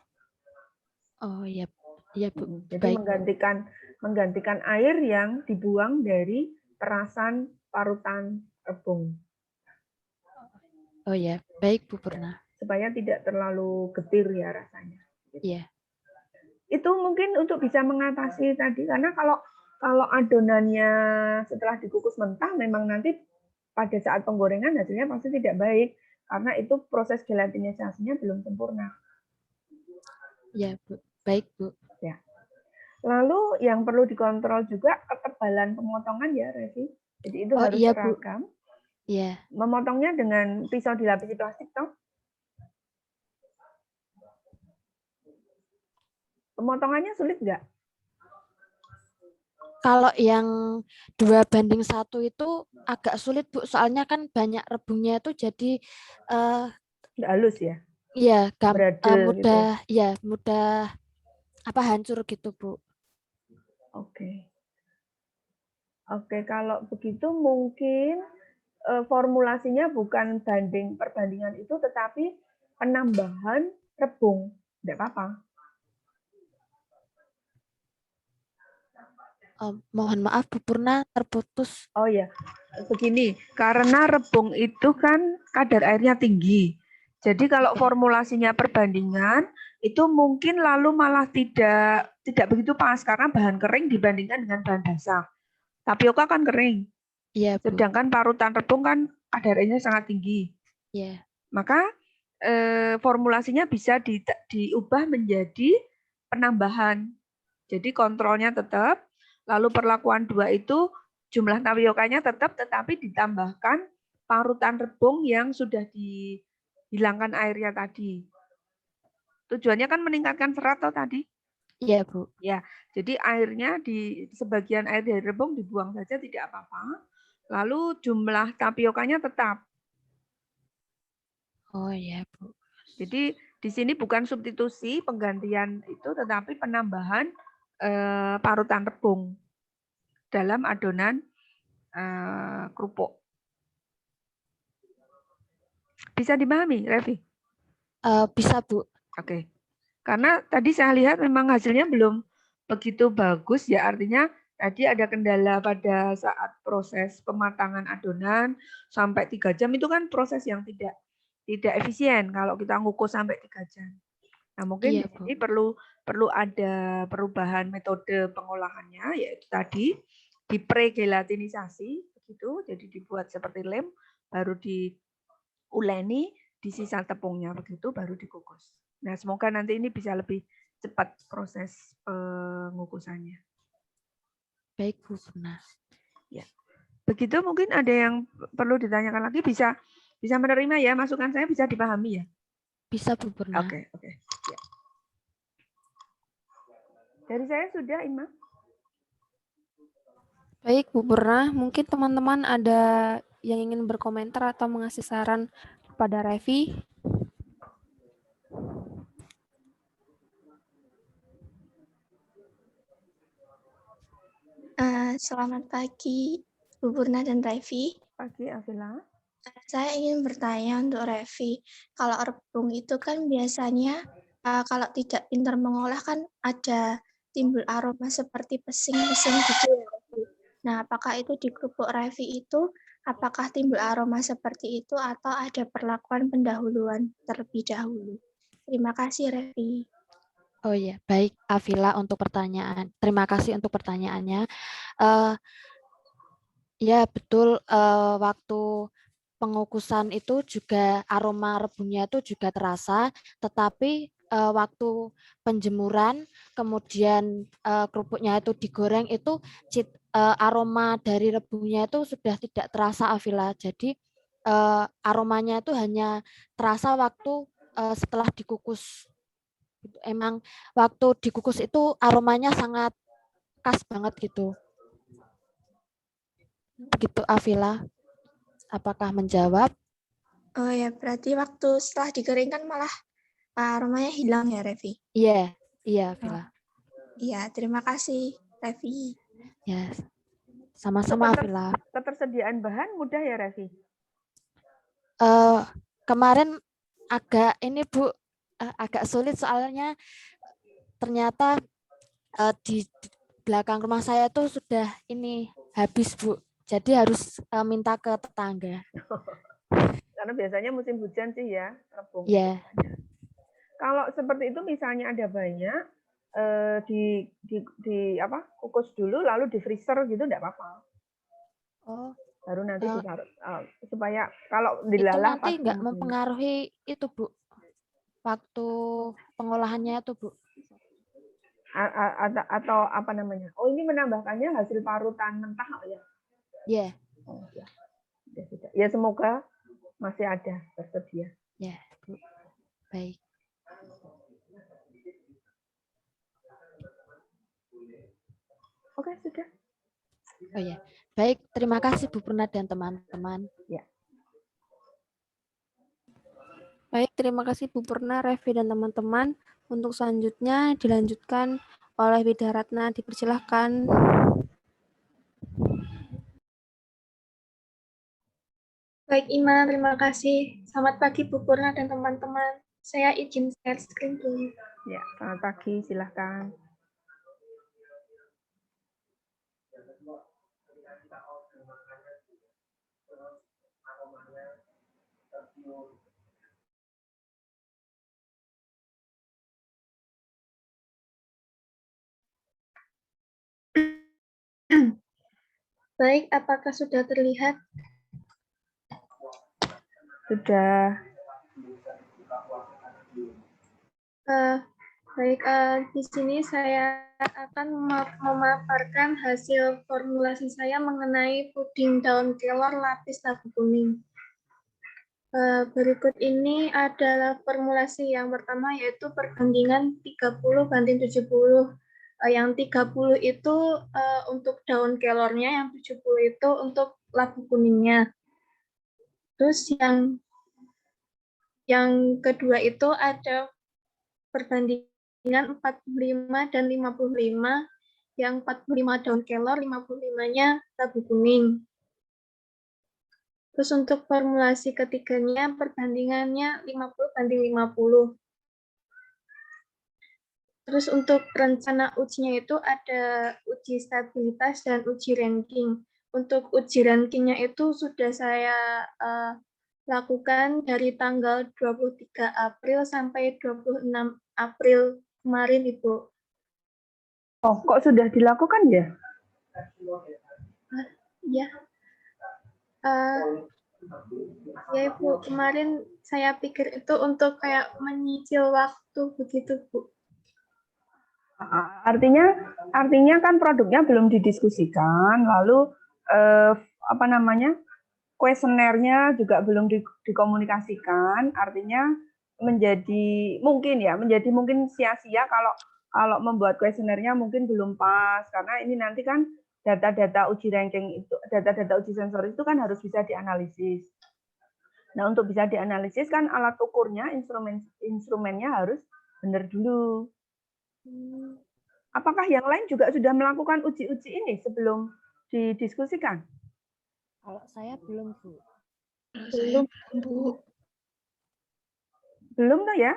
Oh iya, iya Bu. Jadi baik. menggantikan air yang dibuang dari perasan parutan rebung. Oh ya, baik Bu Purna. Supaya tidak terlalu getir ya rasanya. Iya. Itu mungkin untuk bisa mengatasi tadi karena kalau adonannya setelah dikukus mentah memang nanti pada saat penggorengan hasilnya pasti tidak baik karena itu proses gelatinisasinya belum sempurna. Ya, Bu. Baik, Bu. Ya. Lalu yang perlu dikontrol juga ketebalan pemotongan ya, Revi. Jadi itu harus seragam. Iya. Memotongnya dengan pisau dilapisi plastik, toh? Pemotongannya sulit nggak? Kalau yang 2:1 itu agak sulit, Bu. Soalnya kan banyak rebungnya itu jadi nggak halus ya? Iya, mudah gitu. Ya, mudah hancur gitu, Bu. Oke, kalau begitu mungkin formulasinya bukan perbandingan itu, tetapi penambahan rebung. Tidak apa-apa. Mohon maaf, Bu Purna, terputus. Oh ya, begini. Karena rebung itu kan kadar airnya tinggi. Jadi kalau formulasinya perbandingan, itu mungkin lalu malah tidak begitu pas karena bahan kering dibandingkan dengan bahan basah. Tapioka kan kering. Iya, Bu. Sedangkan parutan rebung kan kadar airnya sangat tinggi. Iya. Maka formulasinya bisa diubah menjadi penambahan. Jadi kontrolnya tetap, lalu perlakuan 2 itu jumlah tapiokanya tetap, tetapi ditambahkan parutan rebung yang sudah dihilangkan airnya tadi. Tujuannya kan meningkatkan serat tadi. Iya, Bu. Ya, jadi airnya sebagian air dari rebung dibuang saja tidak apa-apa. Lalu jumlah tapiokanya tetap. Oh iya, Bu. Jadi di sini bukan substitusi penggantian itu, tetapi penambahan parutan rebung dalam adonan kerupuk. Bisa dipahami, Revi? Bisa, Bu. Oke. Karena tadi saya lihat memang hasilnya belum begitu bagus ya, artinya tadi ada kendala pada saat proses pematangan adonan sampai 3 jam itu kan proses yang tidak efisien kalau kita ngukus sampai 3 jam. Nah, mungkin Iya, di Bu. sini perlu ada perubahan metode pengolahannya, yaitu tadi dipregelatinisasi begitu, jadi dibuat seperti lem, baru diuleni di sisa tepungnya begitu, baru dikukus. Nah, semoga nanti ini bisa lebih cepat proses pengukusannya. Baik, Bu Purna. Ya. Begitu mungkin ada yang perlu ditanyakan lagi, bisa menerima ya, masukan saya bisa dipahami ya. Bisa, Bu Purna. Oke. Ya. Dari saya sudah, Ima. Baik, Bu Purna, mungkin teman-teman ada yang ingin berkomentar atau mengasih saran kepada Revi. Selamat pagi, Bu Purna dan Revi. Pagi, Avila. Saya ingin bertanya untuk Revi. Kalau rebung itu kan biasanya kalau tidak pintar mengolah kan ada timbul aroma seperti pesing-pesing gitu ya, Revi. Nah, apakah itu di kerupuk Revi itu apakah timbul aroma seperti itu atau ada perlakuan pendahuluan terlebih dahulu? Terima kasih, Revi. Oh iya, baik Avila untuk pertanyaan. Terima kasih untuk pertanyaannya. Eh, ya betul, waktu pengukusan itu juga aroma rebungnya itu juga terasa, tetapi waktu penjemuran kemudian kerupuknya itu digoreng itu aroma dari rebungnya itu sudah tidak terasa, Avila. Jadi aromanya itu hanya terasa waktu setelah dikukus. Emang waktu dikukus itu aromanya sangat khas banget gitu. Begitu, Avila. Apakah menjawab? Oh ya, berarti waktu setelah dikeringkan malah aromanya hilang ya, Revi? Iya, Avila. Iya, terima kasih, Revi. Ya, sama-sama, Avila. Ketersediaan bahan mudah ya, Revi? Kemarin agak ini Bu, agak sulit soalnya ternyata di belakang rumah saya tuh sudah ini habis, Bu. Jadi harus minta ke tetangga. Karena biasanya musim hujan sih ya, rebung. Ya. Kalau seperti itu misalnya ada banyak, kukus dulu lalu di freezer gitu enggak apa-apa. Oh. Baru nanti ditaruh supaya kalau dilalah itu nanti nggak mempengaruhi itu, Bu, waktu pengolahannya itu, Bu, atau apa namanya? Oh, ini menambahkannya hasil parutan mentah ya? Iya. Oh, ya. Ya semoga masih ada tersedia. Ya, Bu. Baik. Oke, sudah. Oh ya, baik. Terima kasih Bu Purna dan teman-teman. Ya. Baik, terima kasih Bu Purna, Revi, dan teman-teman. Untuk selanjutnya dilanjutkan oleh Widaratna. Dipersilahkan. Baik, Ima, terima kasih. Selamat pagi Bu Purna dan teman-teman. Saya izin share screen dulu. Ya, selamat pagi, silahkan. Baik, apakah sudah terlihat? Sudah. Baik, di sini saya akan memaparkan hasil formulasi saya mengenai puding daun kelor lapis labu kuning. Berikut ini adalah formulasi yang pertama, yaitu perbandingan 30:70. Yang 30 itu untuk daun kelornya, yang 70 itu untuk labu kuningnya. Terus yang kedua itu ada perbandingan 45 dan 55, yang 45 daun kelor, 55-nya labu kuning. Terus untuk formulasi ketiganya perbandingannya 50:50. Terus untuk rencana ujinya itu ada uji stabilitas dan uji ranking. Untuk uji rankingnya itu sudah saya lakukan dari tanggal 23 April sampai 26 April kemarin, Ibu. Oh, kok sudah dilakukan ya? Ya. Ya, Ibu, kemarin saya pikir itu untuk kayak menyicil waktu begitu, Bu. Artinya kan produknya belum didiskusikan, lalu apa namanya, kuesionernya juga belum dikomunikasikan, artinya menjadi mungkin sia-sia kalau membuat kuesionernya mungkin belum pas, karena ini nanti kan data-data uji ranking itu, data-data uji sensoris itu kan harus bisa dianalisis. Nah, untuk bisa dianalisis kan alat ukurnya, instrumennya harus benar dulu. Apakah yang lain juga sudah melakukan uji-uji ini sebelum didiskusikan? Kalau saya belum, Bu. Belum, Bu. Belum tuh ya?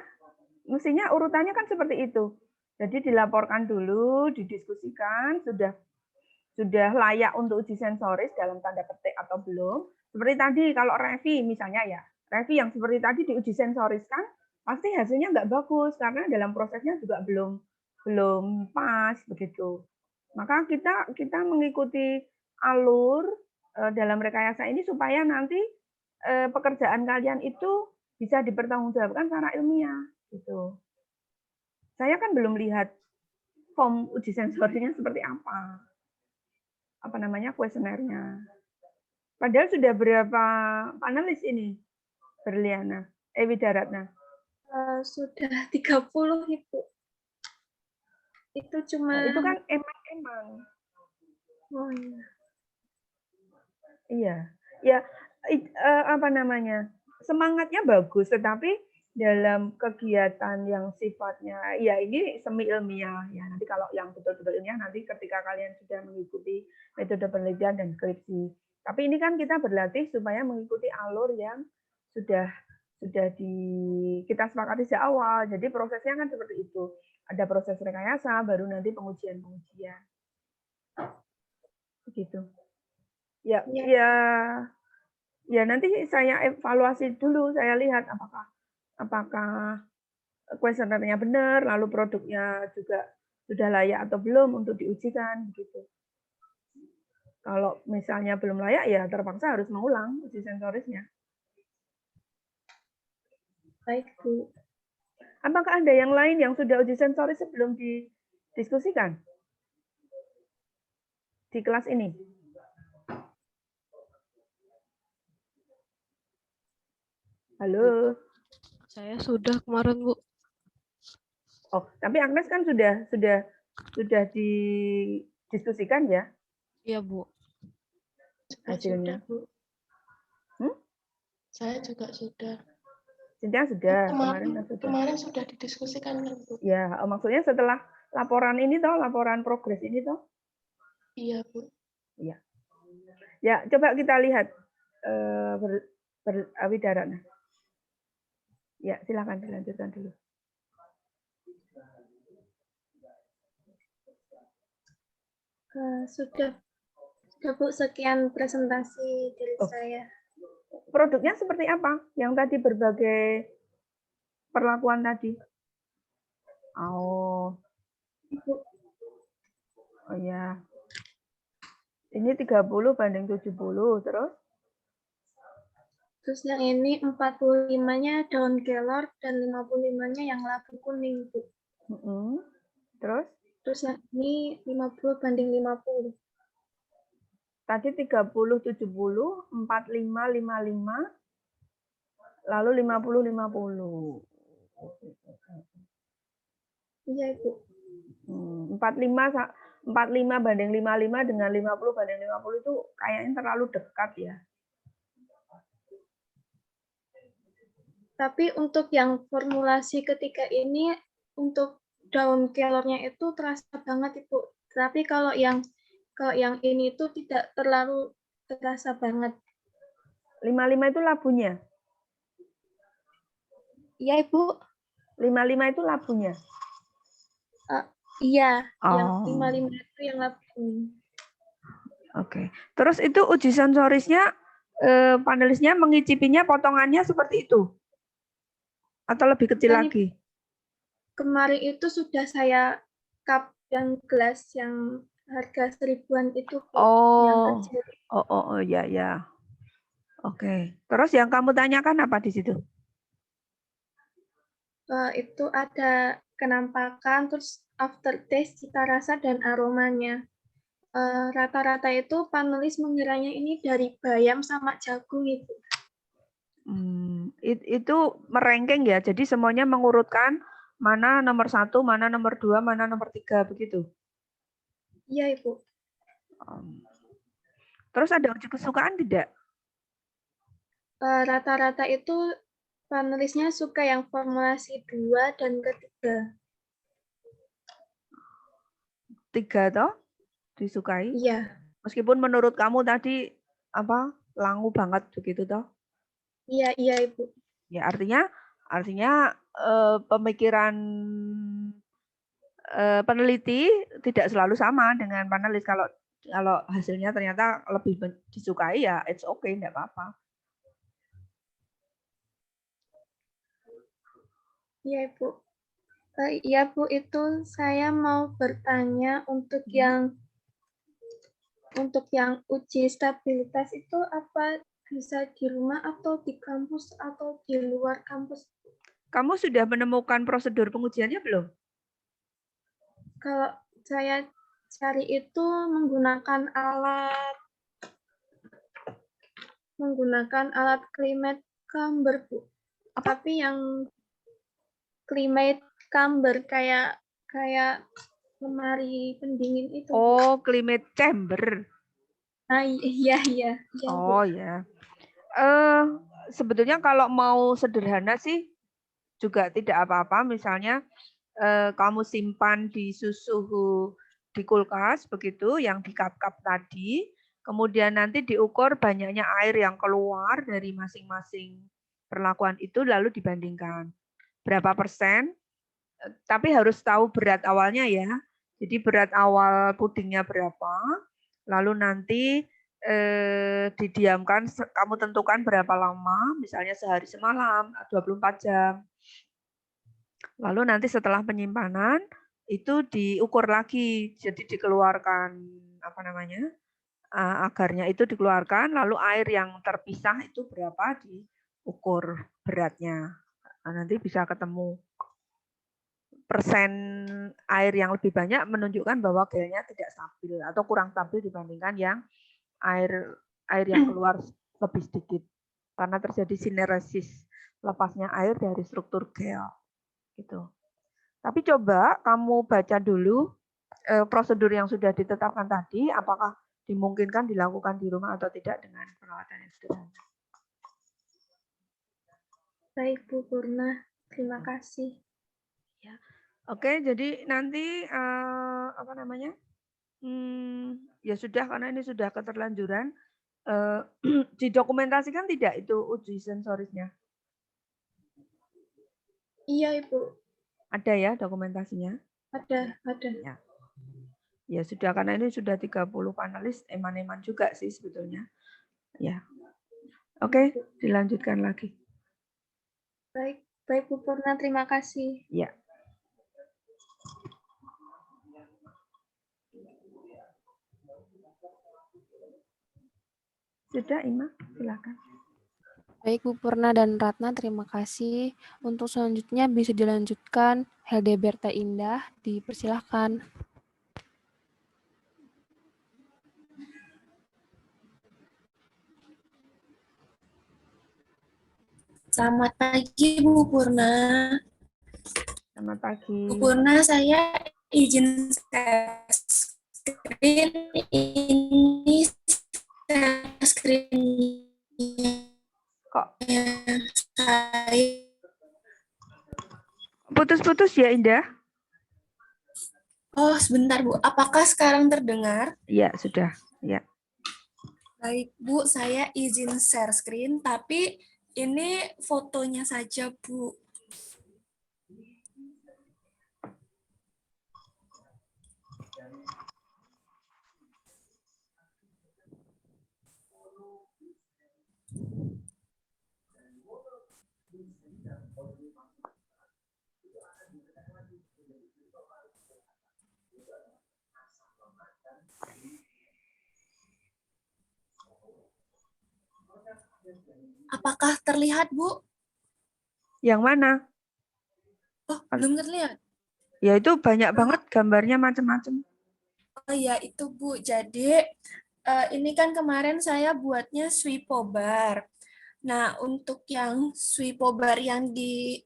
Mestinya urutannya kan seperti itu. Jadi dilaporkan dulu, didiskusikan, sudah layak untuk uji sensoris dalam tanda petik atau belum. Seperti tadi kalau revi misalnya ya, revi yang seperti tadi diuji sensoris kan, pasti hasilnya nggak bagus karena dalam prosesnya juga belum pas begitu. Maka kita mengikuti alur dalam rekayasa ini supaya nanti pekerjaan kalian itu bisa dipertanggungjawabkan secara ilmiah gitu. Saya kan belum lihat form uji sensornya seperti apa namanya kuesionernya. Padahal sudah berapa panelis ini, Berliana, Widaratna? Sudah 30, Ibu. Itu cuma... Nah, itu kan emang. Oh, iya. Iya, ya apa namanya, semangatnya bagus, tetapi dalam kegiatan yang sifatnya, ya ini semi ilmiah, ya nanti kalau yang betul-betul ilmiah nanti ketika kalian sudah mengikuti metode penelitian dan skripsi. Tapi ini kan kita berlatih supaya mengikuti alur yang sudah kita sepakati sejak awal. Jadi prosesnya kan seperti itu. Ada proses rekayasa, baru nanti pengujian. Begitu. Ya, nanti saya evaluasi dulu, saya lihat apakah kuesionernya benar, lalu produknya juga sudah layak atau belum untuk diujikan begitu. Kalau misalnya belum layak ya terpaksa harus mengulang uji sensorisnya. Baik, Bu. Apakah ada yang lain yang sudah uji sensoris sebelum didiskusikan di kelas ini? Halo. Saya sudah kemarin, Bu. Oh, tapi Agnes kan sudah didiskusikan ya? Iya, Bu. Hasilnya. Sudah, Bu. Saya juga sudah. Cynthia sudah, Kemarin sudah didiskusikan kan, Bu? Ya, maksudnya setelah laporan ini toh, laporan progres ini toh? Iya, Bu. Iya. Ya, coba kita lihat Widaratna. Ya, silakan dilanjutkan dulu. Sudah Bu, sekian presentasi dari saya. Produknya seperti apa? Yang tadi berbagai perlakuan tadi? Oh ya. Ini 30 banding 70, terus? Terus yang ini 45-nya daun kelor dan 55-nya yang labu kuning, Bu. Terus? Terus yang ini 50 banding 50. Tadi 30, 70, 45, 55, lalu 50, 50. Iya, Ibu. 45 banding 55 dengan 50 banding 50 itu kayaknya terlalu dekat ya. Tapi untuk yang formulasi ketiga ini, untuk daun kelornya itu terasa banget, Ibu. Tapi kalau yang ini itu tidak terlalu terasa banget. 55 itu labunya? Iya, Ibu. 55 itu labunya? Iya, yang 55 itu yang labu kuning. Oke. Terus itu uji sensorisnya, panelisnya mengicipinya potongannya seperti itu? Atau lebih kecil lagi? kemarin itu sudah saya cup yang gelas yang harga 1000-an itu, Bu, yang Oh, kecil. ya ya. Oke. Terus yang kamu tanyakan apa di situ? Itu ada kenampakan, terus aftertaste, cita rasa, dan aromanya. Rata-rata itu panelis mengiranya ini dari bayam sama jagung itu. Itu meranking ya, jadi semuanya mengurutkan mana nomor 1, mana nomor 2, mana nomor 3, begitu? Iya, Ibu. Terus ada uji kesukaan tidak? Rata-rata itu panelisnya suka yang formulasi 2 dan ketiga. 3 toh disukai? Iya. Meskipun menurut kamu tadi langu banget begitu toh? Iya, Ibu. Ya artinya pemikiran peneliti tidak selalu sama dengan panelis. Kalau hasilnya ternyata lebih disukai ya it's okay, enggak apa-apa. Iya, Ibu. Iya, Bu, itu saya mau bertanya untuk yang uji stabilitas itu apa bisa di rumah atau di kampus atau di luar kampus? Kamu sudah menemukan prosedur pengujiannya belum? Kalau saya cari itu menggunakan alat climate camber, Bu. Tapi yang climate camber kayak lemari pendingin itu. Oh, climate chamber. Iya. Oh ya. Sebetulnya kalau mau sederhana sih juga tidak apa-apa. Misalnya kamu simpan di suhu di kulkas begitu, yang di cup-cup tadi. Kemudian nanti diukur banyaknya air yang keluar dari masing-masing perlakuan itu, lalu dibandingkan berapa persen. Tapi harus tahu berat awalnya ya. Jadi berat awal pudingnya berapa, lalu nanti didiamkan, kamu tentukan berapa lama, misalnya sehari semalam, 24 jam. Lalu nanti setelah penyimpanan itu diukur lagi, jadi dikeluarkan agarnya itu dikeluarkan, lalu air yang terpisah itu berapa diukur beratnya. Nah, nanti bisa ketemu persen air yang lebih banyak menunjukkan bahwa gelnya tidak stabil atau kurang stabil dibandingkan yang air yang keluar lebih sedikit karena terjadi sineresis lepasnya air dari struktur gel gitu. Tapi coba kamu baca dulu prosedur yang sudah ditetapkan tadi, apakah dimungkinkan dilakukan di rumah atau tidak dengan peralatan yang sederhana. Baik, Bu Purna. Terima kasih. Ya. Oke, jadi nanti ya sudah, karena ini sudah keterlanjuran. Didokumentasikan tidak itu uji sensorisnya? Iya, Ibu. Ada ya dokumentasinya? Ada. Ya sudah, karena ini sudah 30 panelis, eman-eman juga sih sebetulnya. Ya. Oke, dilanjutkan lagi. Baik Bu Purna, terima kasih. Ya. Sudah, Ima, silakan. Baik Bu Purna dan Ratna, terima kasih. Untuk selanjutnya bisa dilanjutkan Hildeberta Indah, dipersilahkan. Selamat pagi Bu Purna. Selamat pagi. Bu Purna, saya izin screen ini screen-nya. Kok saya putus-putus ya, Indah? Oh, sebentar Bu. Apakah sekarang terdengar? Iya, sudah. Ya. Baik, Bu. Saya izin share screen, tapi ini fotonya saja, Bu. Apakah terlihat, Bu? Yang mana? Oh, belum terlihat. Ya itu banyak banget gambarnya macam-macam. Oh ya, itu Bu. Jadi ini kan kemarin saya buatnya swipobar. Nah, untuk yang swipobar yang di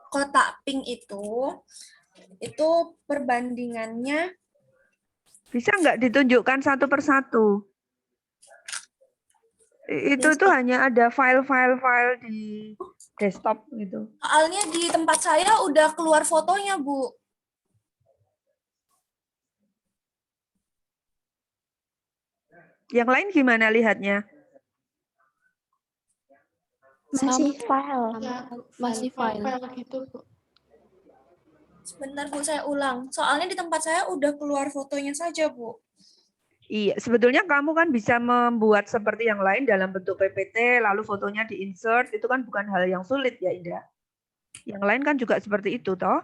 kotak pink itu perbandingannya Bisa nggak ditunjukkan satu persatu? Itu tuh hanya ada file di desktop gitu. soalnya di tempat saya udah keluar fotonya, Bu. Yang lain gimana lihatnya? Masih file. Masih file. gitu, Bu. Sebentar, Bu, saya ulang. Soalnya di tempat saya udah keluar fotonya saja, Bu. Iya, sebetulnya kamu kan bisa membuat seperti yang lain dalam bentuk PPT, lalu fotonya di-insert, itu kan bukan hal yang sulit ya, Indah. Yang lain kan juga seperti itu, toh.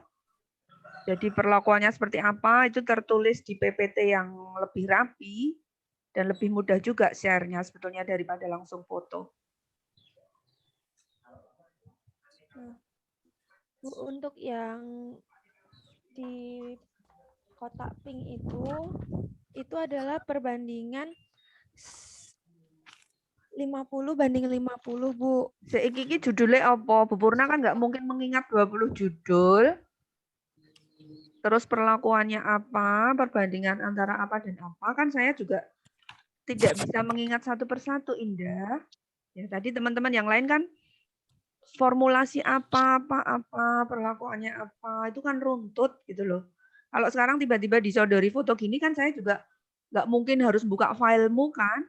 Jadi perlakuannya seperti apa, itu tertulis di PPT yang lebih rapi, dan lebih mudah juga share-nya sebetulnya daripada langsung foto. Bu, untuk yang di kotak pink itu adalah perbandingan 50 banding 50, Bu. Seiki judulnya apa? Bu Purna kan nggak mungkin mengingat 20 judul. Terus perlakuannya apa, perbandingan antara apa dan apa, kan saya juga tidak bisa mengingat satu persatu, Indah. Ya, tadi teman-teman yang lain kan formulasi apa, perlakuannya apa, itu kan runtut gitu loh. Kalau sekarang tiba-tiba disodori foto gini kan saya juga nggak mungkin harus buka filemu kan.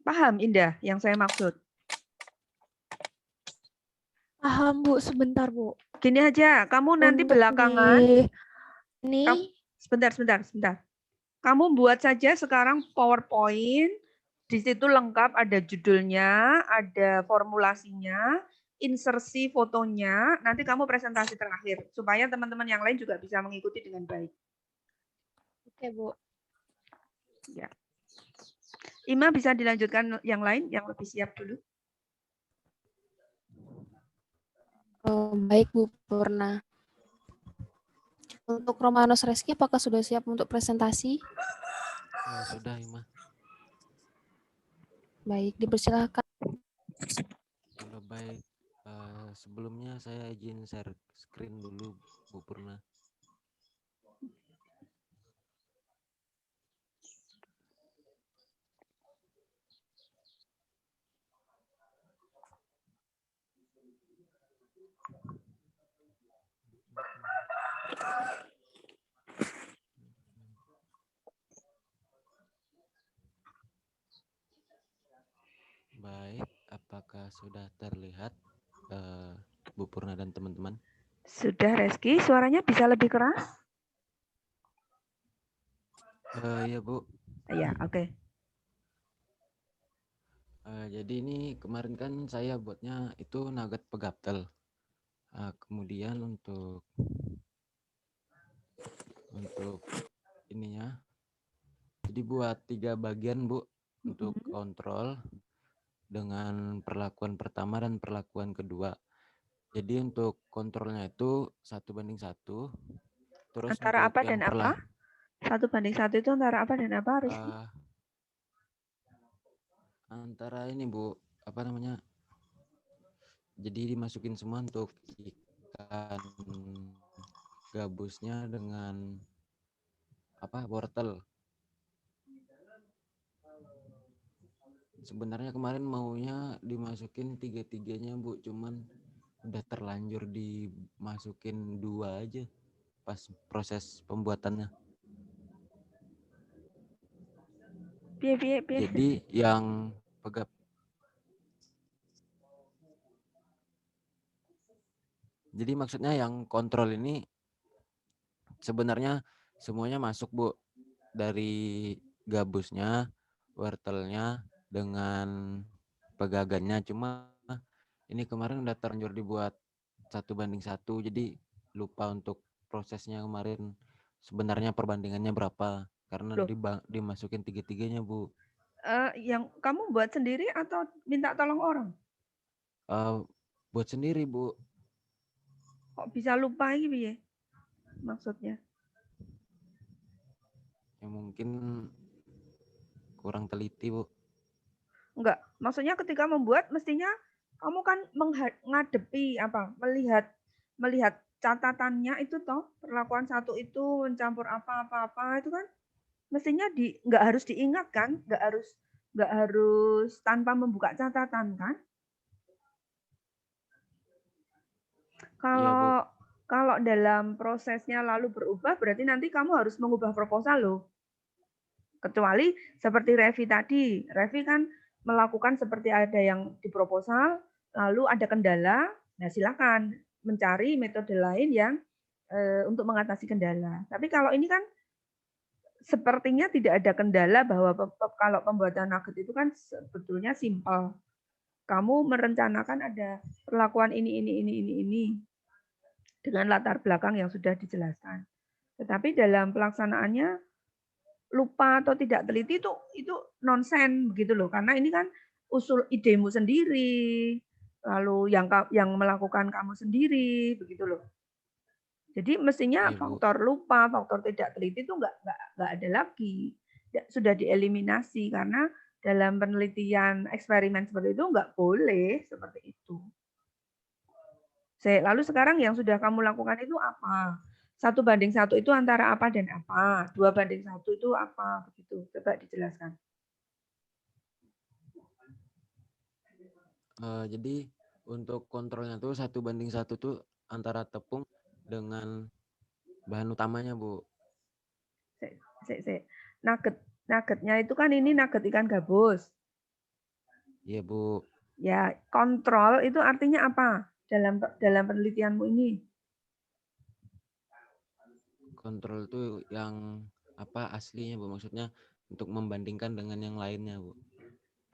Paham, Indah, yang saya maksud? Paham, Bu. Sebentar, Bu. Gini aja, kamu nanti Untuk belakangan. ini Sebentar. Kamu buat saja sekarang PowerPoint, di situ lengkap ada judulnya, ada formulasinya, insersi fotonya, nanti kamu presentasi terakhir, supaya teman-teman yang lain juga bisa mengikuti dengan baik. Oke, Bu. Ya. Ima bisa dilanjutkan yang lain, yang lebih siap dulu. Baik, Bu Purna. Untuk Romanus Reski, apakah sudah siap untuk presentasi? Ya, sudah, Ima. Baik, dipersilakan. Sudah baik. Sebelumnya saya izin share screen dulu, Bu Purna. Baik, apakah sudah terlihat Bu Purna dan teman-teman? Sudah, Reski. Suaranya bisa lebih keras? Iya, Bu. Ya, oke. Jadi ini kemarin kan saya buatnya itu nugget pegaptel. Kemudian untuk ininya, jadi buat 3 bagian, Bu, untuk kontrol dengan perlakuan pertama dan perlakuan kedua. Jadi untuk kontrolnya itu 1:1. Terus Antara untuk apa yang dan apa? 1:1 itu antara apa dan apa, Rizky? Antara ini, Bu, apa namanya? Jadi dimasukin semua untuk ikan gabusnya dengan wortel. Sebenarnya kemarin maunya dimasukin 3-3-nya, Bu, cuman udah terlanjur dimasukin 2 aja pas proses pembuatannya. Jadi yang pegap. Jadi maksudnya yang kontrol ini sebenarnya semuanya masuk, Bu, dari gabusnya, wortelnya dengan pegagannya. Cuma ini kemarin udah terlanjur dibuat 1:1, jadi lupa untuk prosesnya kemarin. Sebenarnya perbandingannya berapa? Karena Loh, dimasukin tiga-tiganya, Bu. yang kamu buat sendiri atau minta tolong orang? Buat sendiri, Bu. Kok bisa lupa ini ya? Maksudnya? Ya mungkin kurang teliti, Bu. Enggak, maksudnya ketika membuat mestinya kamu kan menghadapi apa? Melihat catatannya itu toh, perlakuan 1 itu mencampur apa-apa itu kan mestinya nggak harus diingat kan? Nggak harus tanpa membuka catatan kan? Iya, Bu. Kalau dalam prosesnya lalu berubah, berarti nanti kamu harus mengubah proposal loh. Kecuali seperti Revi tadi. Revi kan melakukan seperti ada yang di proposal, lalu ada kendala, nah silakan mencari metode lain yang untuk mengatasi kendala. Tapi kalau ini kan sepertinya tidak ada kendala bahwa kalau pembuatan nugget itu kan sebetulnya simpel. Kamu merencanakan ada perlakuan ini dengan latar belakang yang sudah dijelaskan. Tetapi dalam pelaksanaannya lupa atau tidak teliti itu nonsen begitu loh, karena ini kan usul idemu sendiri, lalu yang melakukan kamu sendiri begitu loh. Jadi mestinya Iya, Bu. faktor lupa, faktor tidak teliti itu nggak ada lagi, sudah dieliminasi karena dalam penelitian eksperimen seperti itu nggak boleh seperti itu. Lalu sekarang yang sudah kamu lakukan itu apa? 1:1 itu antara apa dan apa? 2:1 itu apa? Begitu. Coba dijelaskan. Jadi untuk kontrolnya tuh 1:1 tuh antara tepung dengan bahan utamanya, Bu. Nuggetnya itu kan ini nugget ikan gabus. Iya, Bu. Ya, kontrol itu artinya apa dalam penelitianmu ini? Kontrol itu yang apa aslinya, Bu? Maksudnya untuk membandingkan dengan yang lainnya, Bu.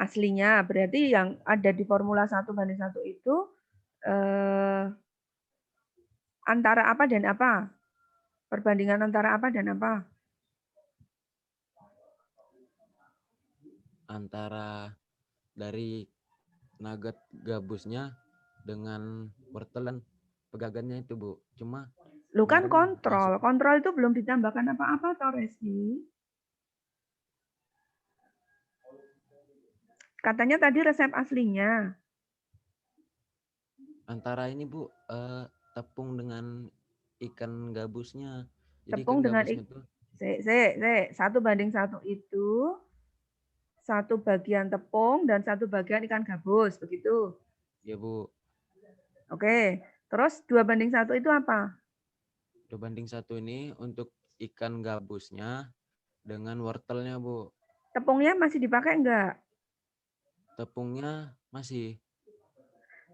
Aslinya berarti yang ada di formula 1:1 itu antara apa dan apa? Perbandingan antara apa dan apa? Antara dari nugget gabusnya dengan wortel dan pegagannya itu, Bu. Cuma Lu kan kemarin kontrol. Kontrol itu belum ditambahkan apa-apa, toh, Resi. Katanya tadi resep aslinya. Antara ini, Bu, tepung dengan ikan gabusnya. Jadi Tepung ikan dengan gabusnya tuh 1:1 itu 1 bagian tepung dan 1 bagian ikan gabus, begitu. ya, Bu. Oke. Terus 2:1 itu apa? 2:1 ini untuk ikan gabusnya dengan wortelnya, Bu. Tepungnya masih dipakai enggak? Tepungnya masih.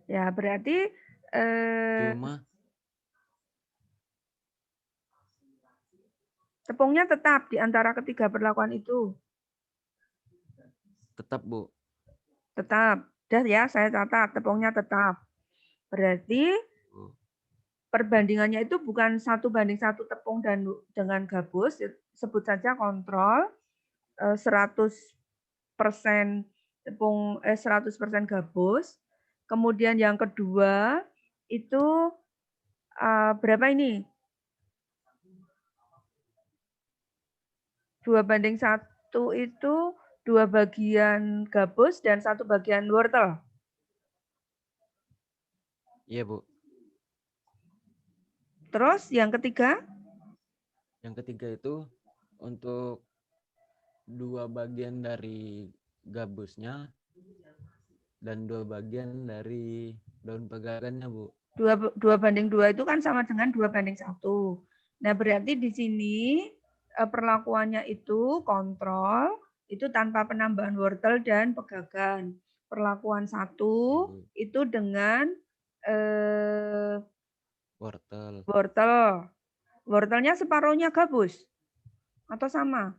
Ya, berarti Cuma tepungnya tetap di antara ketiga perlakuan itu. tetap, Bu. Tetap. Dah ya, saya catat tepungnya tetap. Berarti perbandingannya itu bukan 1:1 tepung dan dengan gabus, sebut saja kontrol 100% tepung 100% gabus. Kemudian yang kedua itu berapa ini? 2:1 itu 2 bagian gabus dan 1 bagian wortel. Iya, Bu. Terus yang ketiga? Yang ketiga itu untuk 2 bagian dari gabusnya dan 2 bagian dari daun pegagannya, Bu. 2:2 itu kan sama dengan 2:1. Nah, berarti di sini perlakuannya itu kontrol, itu tanpa penambahan wortel dan pegagan. Perlakuan 1 itu dengan wortel. Wortelnya separuhnya gabus? Atau sama?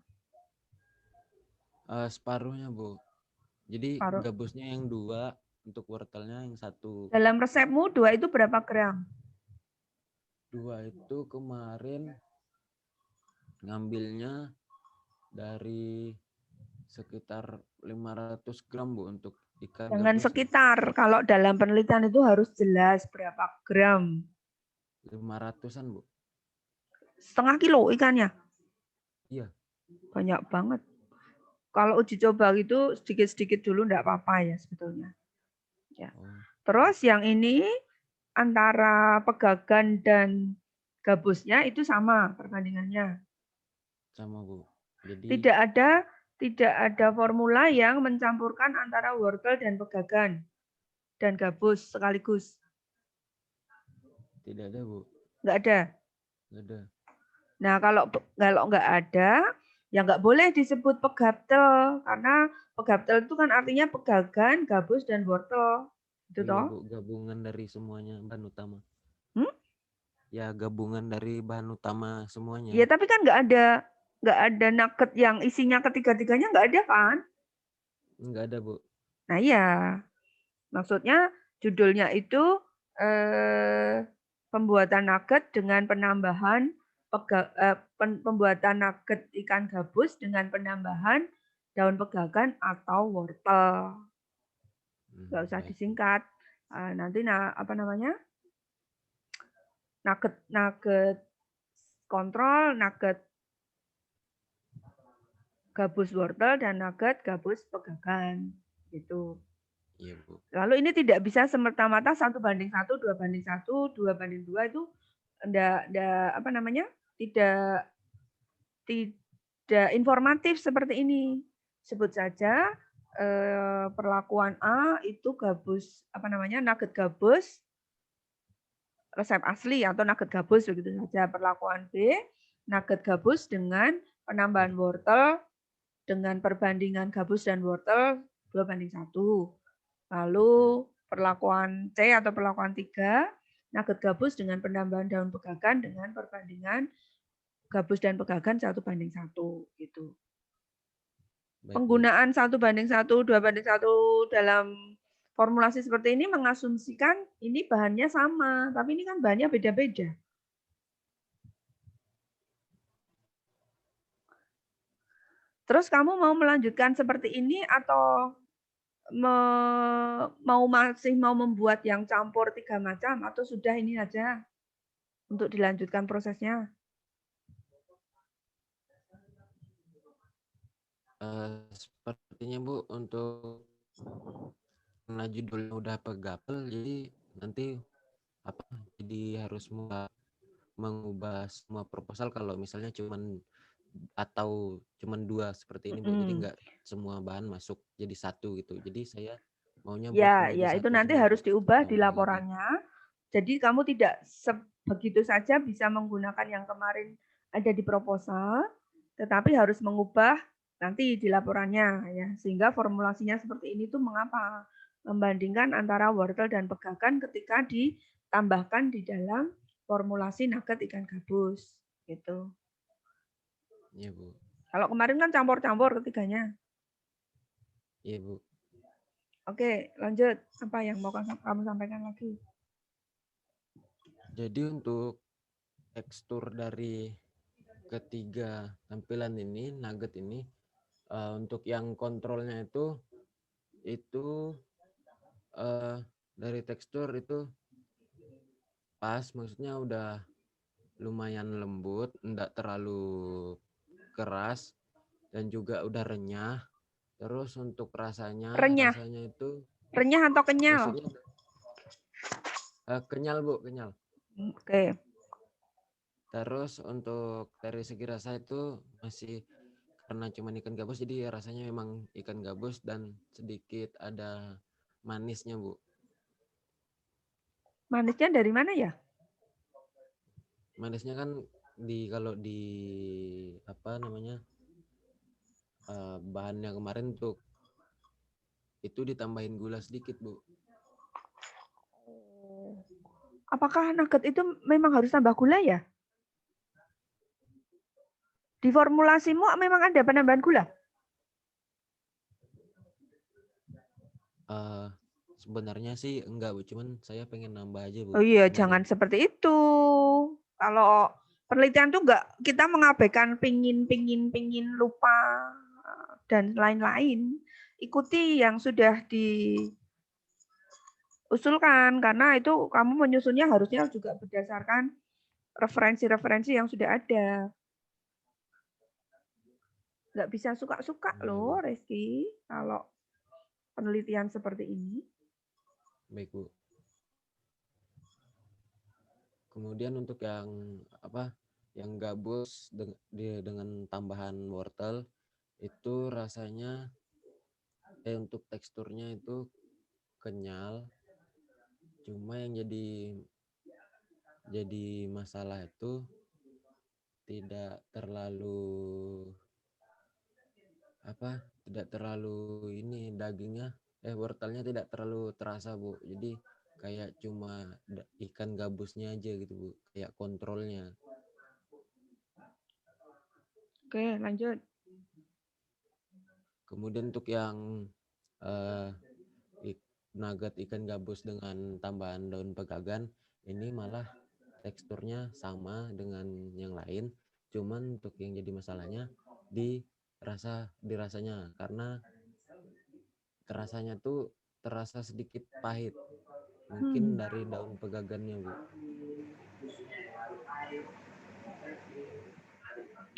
Separuhnya, Bu. Jadi gabusnya yang 2, Untuk wortelnya yang 1. Dalam resepmu 2 itu berapa gram? 2 itu kemarin ngambilnya dari sekitar 500 gram Bu untuk ikan Jangan gabus. sekitar. Kalau dalam penelitian itu harus jelas berapa gram. 500-an Bu. Setengah kilo ikannya. Iya. Banyak banget. Kalau uji coba gitu sedikit-sedikit dulu enggak apa-apa ya sebetulnya. Ya. Terus yang ini antara pegagan dan gabusnya itu sama perbandingannya. Sama Bu. Jadi Tidak ada formula yang mencampurkan antara wortel dan pegagan dan gabus sekaligus. tidak ada Bu. Enggak ada. Nggak ada. Nah, kalau nggak ada, ya nggak boleh disebut pegaptel karena pegaptel itu kan artinya pegagan, gabus dan wortel. Itu Iya toh? Bu, gabungan dari semuanya bahan utama. Hmm? Ya gabungan dari bahan utama semuanya. Ya, tapi kan nggak ada nugget yang isinya ketiga-tiganya nggak ada kan? Nggak ada Bu. Nah, iya. Maksudnya judulnya itu pembuatan nugget dengan penambahan pembuatan nugget ikan gabus dengan penambahan daun pegagan atau wortel. Nggak usah disingkat. Nanti apa namanya? Nugget kontrol, nugget gabus wortel dan nugget gabus pegagan gitu. Iya Bu. Lalu ini tidak bisa semerta-mata 1:1, 2:1, 2:2 itu enggak apa namanya? Tidak informatif seperti ini. Sebut saja perlakuan A itu gabus apa namanya? Nugget gabus resep asli atau nugget gabus begitu saja. Perlakuan B nugget gabus dengan penambahan wortel dengan perbandingan gabus dan wortel 2:1. Lalu perlakuan C atau perlakuan 3, nugget gabus dengan penambahan daun pegagan dengan perbandingan gabus dan pegagan 1:1 gitu. Baik, Penggunaan 1:1, 2:1 dalam formulasi seperti ini mengasumsikan ini bahannya sama, tapi ini kan bahannya beda-beda. Terus kamu mau melanjutkan seperti ini atau masih mau membuat yang campur 3 macam atau sudah ini aja untuk dilanjutkan prosesnya? Sepertinya Bu untuk karena judulnya udah pegapel jadi nanti jadi harus mengubah semua proposal kalau misalnya cuman 2 seperti ini Bu. Jadi nggak semua bahan masuk jadi 1 gitu. Jadi saya maunya buat menjadi itu 1 nanti semua, harus Bu. diubah di Tambah lagi. laporannya. Jadi kamu tidak begitu saja bisa menggunakan yang kemarin ada di proposal, tetapi harus mengubah nanti di laporannya ya. Sehingga formulasinya seperti ini tuh mengapa? Membandingkan antara wortel dan pegagan ketika ditambahkan di dalam formulasi nugget ikan gabus gitu. Iya, Bu. Kalau kemarin kan campur-campur ketiganya. Iya, Bu. Oke, lanjut. Apa yang mau kamu sampaikan lagi? Jadi untuk tekstur dari ketiga tampilan ini, nugget ini, untuk yang kontrolnya itu dari tekstur itu pas, maksudnya udah lumayan lembut, enggak terlalu keras, dan juga udah renyah. Terus untuk rasanya itu renyah atau kenyal? maksudnya kenyal Bu, kenyal. Oke. Terus untuk dari segi rasa itu masih karena cuma ikan gabus jadi rasanya memang ikan gabus dan sedikit ada manisnya Bu. Manisnya dari mana ya? Manisnya kan kalau di apa namanya bahannya kemarin untuk itu ditambahin gula sedikit Bu. Apakah nugget itu memang harus tambah gula ya? Di formulasimu memang ada penambahan gula? sebenarnya sih enggak, Bu. Cuman saya pengen nambah aja, Oh Bu. iya, Kemarin. jangan seperti itu. Kalau penelitian tuh enggak, kita mengabaikan pingin lupa dan lain-lain. Ikuti yang sudah diusulkan, karena itu kamu menyusunnya harusnya juga berdasarkan referensi-referensi yang sudah ada. Nggak bisa suka-suka loh, Reski, kalau penelitian seperti ini. Baik, Bu. Kemudian untuk yang apa? Yang gabus dengan tambahan wortel itu rasanya untuk teksturnya itu kenyal. Cuma yang jadi masalah itu tidak terlalu ini dagingnya wortelnya tidak terlalu terasa, Bu. Jadi kayak cuma ikan gabusnya aja gitu, Bu. Kayak kontrolnya. Oke, lanjut. Kemudian untuk yang nugget ikan gabus dengan tambahan daun pegagan, ini malah teksturnya sama dengan yang lain. Cuman untuk yang jadi masalahnya dirasanya, karena rasanya tuh terasa sedikit pahit. Mungkin dari daun pegagannya, Bu.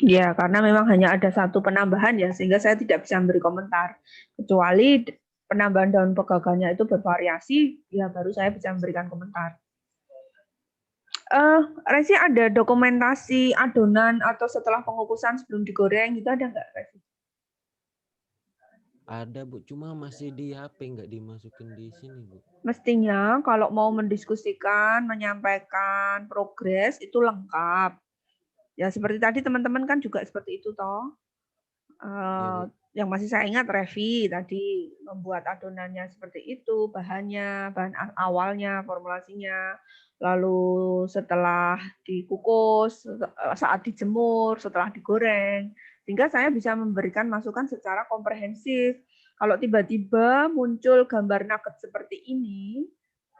Ya, karena memang hanya ada satu penambahan ya, sehingga saya tidak bisa memberi komentar. Kecuali penambahan daun pegagannya itu bervariasi, ya baru saya bisa memberikan komentar. Resi, ada dokumentasi adonan atau setelah pengukusan sebelum digoreng gitu ada nggak, Resi? Ada, Bu, cuma masih di HP, nggak dimasukin di sini, Bu. Mestinya kalau mau mendiskusikan, menyampaikan progres itu lengkap. Ya seperti tadi teman-teman kan juga seperti itu toh. Yang masih saya ingat Revi tadi membuat adonannya seperti itu, bahan awalnya, formulasinya, lalu setelah dikukus, saat dijemur, setelah digoreng, sehingga saya bisa memberikan masukan secara komprehensif. Kalau tiba-tiba muncul gambar nugget seperti ini,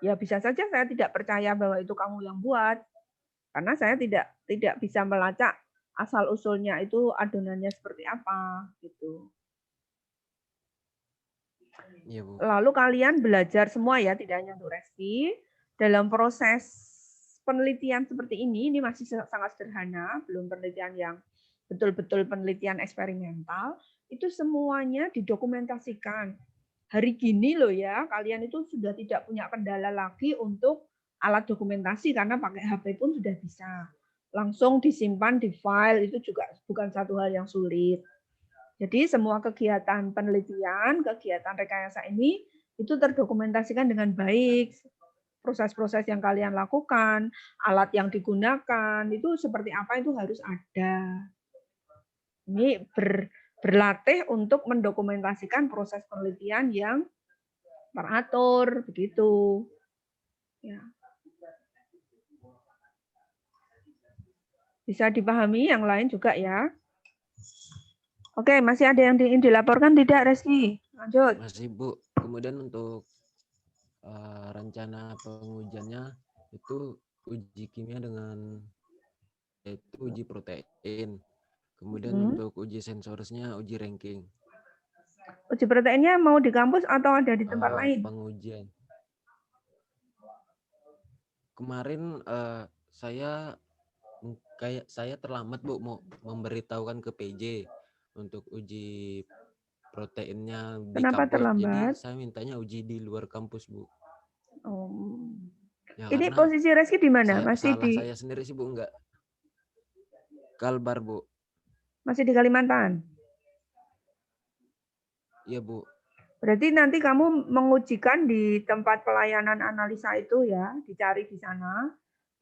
ya bisa saja saya tidak percaya bahwa itu kamu yang buat, karena saya tidak bisa melacak asal usulnya itu adonannya seperti apa gitu. Iya, Bu. Lalu kalian belajar semua ya, tidak hanya untuk Reski, dalam proses penelitian seperti ini masih sangat sederhana, belum penelitian yang betul-betul penelitian eksperimental, itu semuanya didokumentasikan. Hari gini loh ya, kalian itu sudah tidak punya kendala lagi untuk alat dokumentasi karena pakai HP pun sudah bisa. Langsung disimpan di file, itu juga bukan satu hal yang sulit. Jadi semua kegiatan penelitian, kegiatan rekayasa ini itu terdokumentasikan dengan baik. Proses-proses yang kalian lakukan, alat yang digunakan, itu seperti apa itu harus ada. Ini berlatih untuk mendokumentasikan proses penelitian yang teratur, begitu. Ya. Bisa dipahami yang lain juga ya. Oke, masih ada yang ingin dilaporkan tidak, Reski? Lanjut. Masih, Bu. Kemudian untuk rencana pengujiannya itu uji kimia yaitu uji protein. Kemudian untuk uji sensorisnya uji ranking. Uji proteinnya mau di kampus atau ada di tempat lain? Pengujian. Kemarin saya terlambat, Bu, mau memberitahukan ke PJ untuk uji proteinnya di Kenapa kampus. terlambat? Jadi saya mintanya uji di luar kampus, Bu. Oh. Ya, ini posisi Reski di mana? Masih di saya sendiri sih, Bu, enggak. Kalbar, Bu. Masih di Kalimantan? Iya, Bu. Berarti nanti kamu mengujikan di tempat pelayanan analisa itu ya, dicari di sana.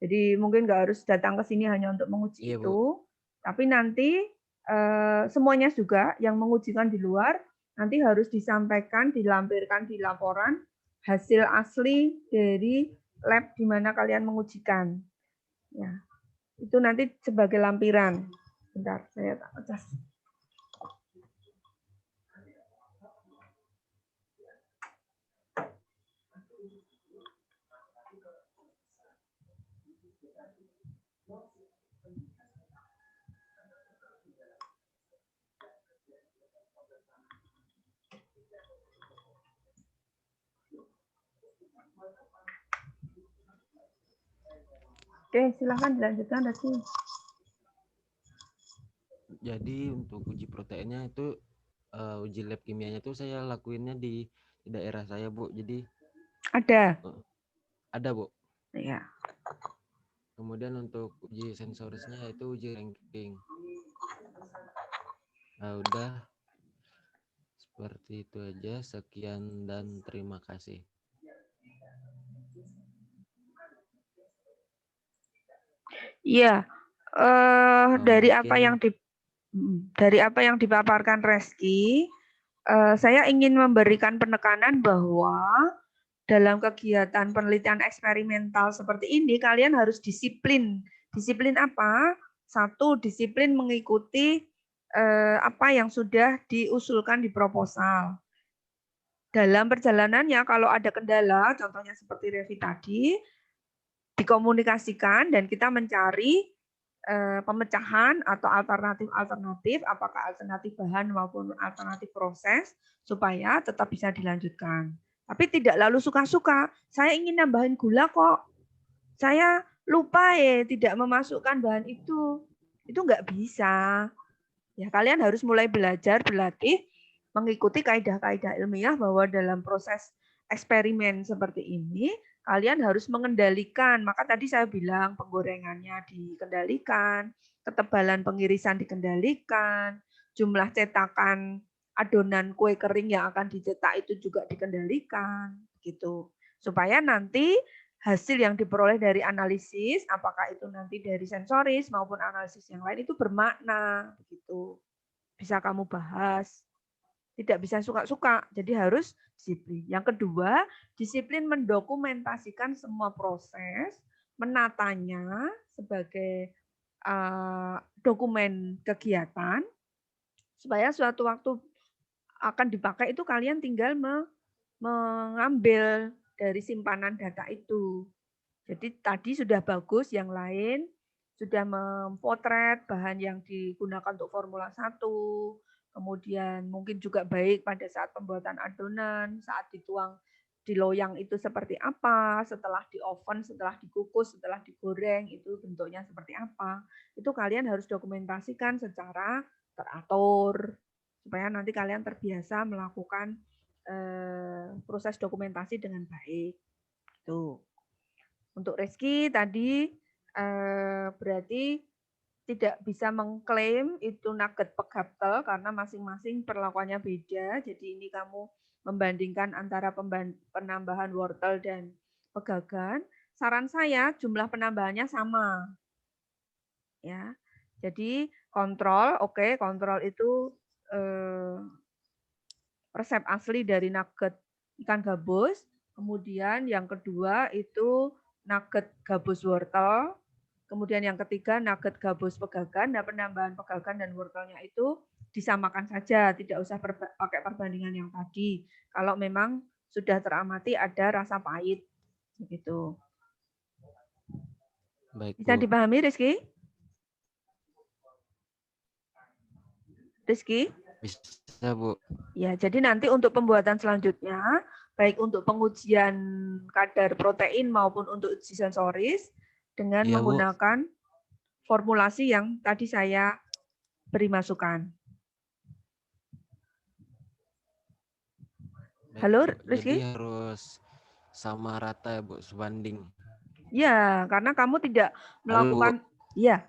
Jadi mungkin nggak harus datang ke sini hanya untuk menguji Iya, itu. Bu. Tapi nanti semuanya juga yang mengujikan di luar, nanti harus disampaikan, dilampirkan di laporan hasil asli dari lab di mana kalian mengujikan. Ya, itu nanti sebagai lampiran. Bentar, saya tak adjust. Oke, silahkan dilanjutkan Reski. Jadi untuk uji proteinnya itu uji lab kimianya itu saya lakuinnya di daerah saya, Bu. Jadi Ada. Ada, Bu. Ya. Kemudian untuk uji sensorisnya itu uji ranking. Nah, udah seperti itu aja. Sekian dan terima kasih. Iya. Dari mungkin apa yang dipaparkan Reski, saya ingin memberikan penekanan bahwa dalam kegiatan penelitian eksperimental seperti ini, kalian harus disiplin. Disiplin apa? Satu, disiplin mengikuti apa yang sudah diusulkan di proposal. Dalam perjalanannya, kalau ada kendala, contohnya seperti Revi tadi, dikomunikasikan dan kita mencari pemecahan atau alternatif-alternatif, apakah alternatif bahan maupun alternatif proses, supaya tetap bisa dilanjutkan. Tapi tidak lalu suka-suka, saya ingin nambahin gula kok. Saya lupa tidak memasukkan bahan itu nggak bisa. Ya, kalian harus mulai belajar, berlatih, mengikuti kaidah-kaidah ilmiah bahwa dalam proses eksperimen seperti ini, kalian harus mengendalikan. Maka tadi saya bilang penggorengannya dikendalikan, ketebalan pengirisan dikendalikan, jumlah cetakan adonan kue kering yang akan dicetak itu juga dikendalikan, gitu. Supaya nanti hasil yang diperoleh dari analisis, apakah itu nanti dari sensoris maupun analisis yang lain itu bermakna, begitu. Bisa kamu bahas. Tidak bisa suka-suka, jadi harus disiplin. Yang kedua, disiplin mendokumentasikan semua proses, menatanya sebagai dokumen kegiatan, supaya suatu waktu akan dipakai itu kalian tinggal mengambil dari simpanan data itu. Jadi tadi sudah bagus, yang lain sudah mempotret bahan yang digunakan untuk Formula 1, kemudian mungkin juga baik pada saat pembuatan adonan, saat dituang di loyang itu seperti apa, setelah di oven, setelah dikukus, setelah digoreng, itu bentuknya seperti apa. Itu kalian harus dokumentasikan secara teratur, supaya nanti kalian terbiasa melakukan proses dokumentasi dengan baik. Gitu. Untuk Reski tadi berarti tidak bisa mengklaim itu nugget pegaptel karena masing-masing perlakuannya beda. Jadi ini kamu membandingkan antara penambahan wortel dan pegagan. Saran saya jumlah penambahannya sama. Ya. Jadi kontrol, oke, kontrol itu resep asli dari nugget ikan gabus. Kemudian yang kedua itu nugget gabus wortel. Kemudian yang ketiga nugget gabus pegagan. Nah, penambahan pegagan dan wortelnya itu disamakan saja, tidak usah pakai perbandingan yang tadi. Kalau memang sudah teramati ada rasa pahit, begitu. Baik, bisa Bu. dipahami, Rizky? Rizky? Bisa, Bu. Ya, jadi nanti untuk pembuatan selanjutnya, baik untuk pengujian kadar protein maupun untuk uji sensoris, dengan Iya, Bu. menggunakan formulasi yang tadi saya beri masukan. Baik, Halo, Bu. Rizky? Jadi harus sama rata ya, Bu, sebanding. Ya, karena kamu tidak melakukan, Halo.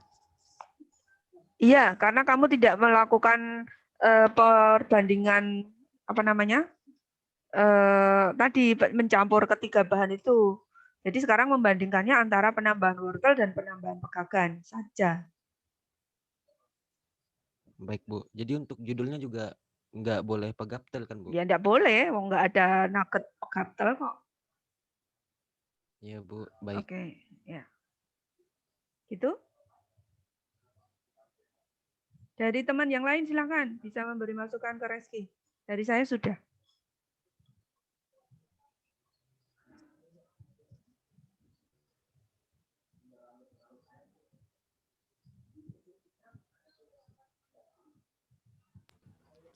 iya, karena kamu tidak melakukan perbandingan apa namanya tadi mencampur ketiga bahan itu. Jadi sekarang membandingkannya antara penambahan wortel dan penambahan pegagan saja. Baik, Bu. Jadi untuk judulnya juga nggak boleh pegaptel kan, Bu? Ya enggak boleh, nggak ada nugget pegaptel kok. Iya, Bu. Baik. Oke, ya. Gitu. Dari teman yang lain silakan bisa memberi masukan ke Reski. Dari saya sudah.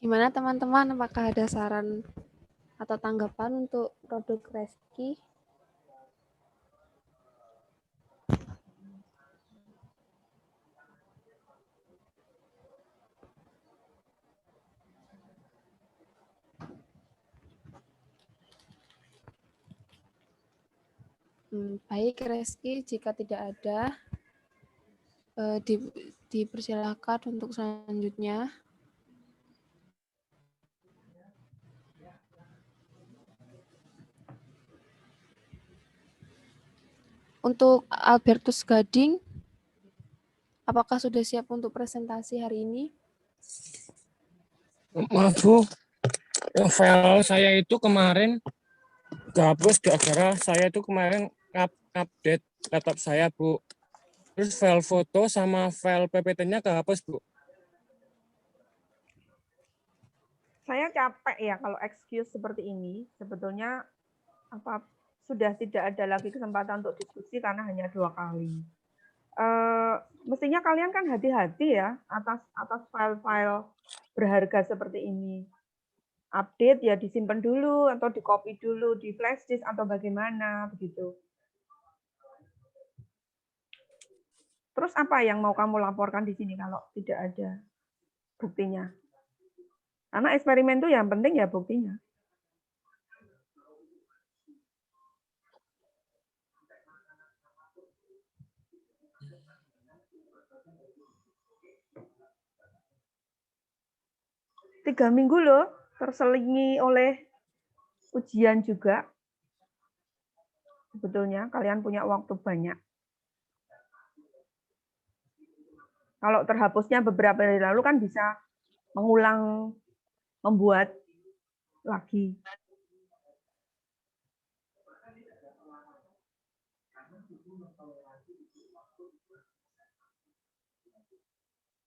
Gimana teman-teman, apakah ada saran atau tanggapan untuk produk Reski? Baik Reski, jika tidak ada, dipersilakan untuk selanjutnya. Untuk Albertus Gading, apakah sudah siap untuk presentasi hari ini? Maaf Bu, file saya itu kemarin gabus gara-gara saya itu kemarin update laptop saya Bu. Terus file foto sama file PPT-nya kehapus Bu. Saya capek ya kalau excuse seperti ini. Sebetulnya sudah tidak ada lagi kesempatan untuk diskusi karena hanya 2 kali. Mestinya kalian kan hati-hati ya atas file-file berharga seperti ini. Update ya disimpan dulu atau di copy dulu di flash disk atau bagaimana begitu. Terus apa yang mau kamu laporkan di sini kalau tidak ada buktinya? Karena eksperimen itu yang penting ya buktinya. Tiga minggu loh, terselingi oleh ujian juga. Sebetulnya kalian punya waktu banyak. Kalau terhapusnya beberapa hari lalu kan bisa mengulang, membuat lagi.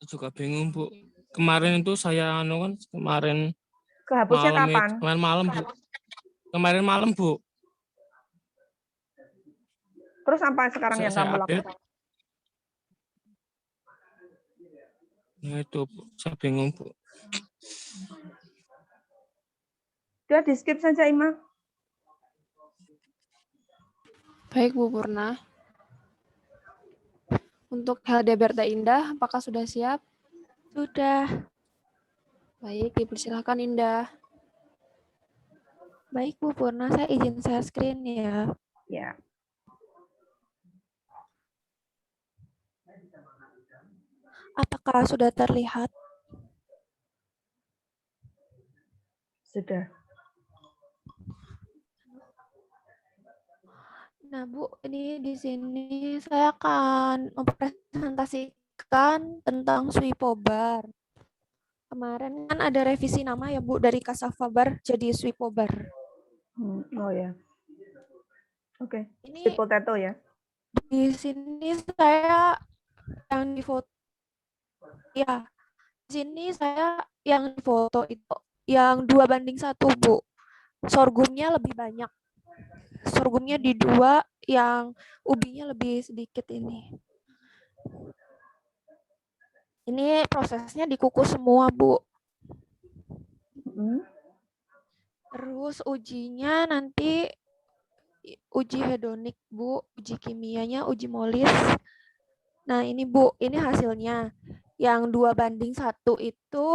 Juga bingung Bu. Kemarin itu saya kemarin kehapusnya malam kapan? Kemarin malam Bu. Kemarin malam Bu. Terus apa sekarang yang kamu lakukan? Nah itu Bu, saya bingung Bu. Udah di skip saja Ima. Baik Bu Purna. Untuk Helda Berta Indah, apakah sudah siap? Sudah. Baik, dipersilakan Indah. Baik Bu Purna, saya izin share screen ya. Ya. Apakah sudah terlihat? Sudah. Nah, Bu, ini di sini saya akan mempresentasikan tentang Swipobar. Kemarin kan ada revisi nama ya, Bu, dari Casafabar jadi Swipobar. Oh ya. Oke. Ini Sweet potato ya. Di sini saya yang di foto ya. Di sini saya yang di foto itu yang 2:1, Bu. Sorghumnya lebih banyak. Sorghumnya di 2, yang ubinya lebih sedikit ini. Ini prosesnya dikukus semua, Bu. Terus ujinya nanti uji hedonik, Bu. Uji kimianya, uji molis. Nah, ini Bu, ini hasilnya. Yang 2:1 itu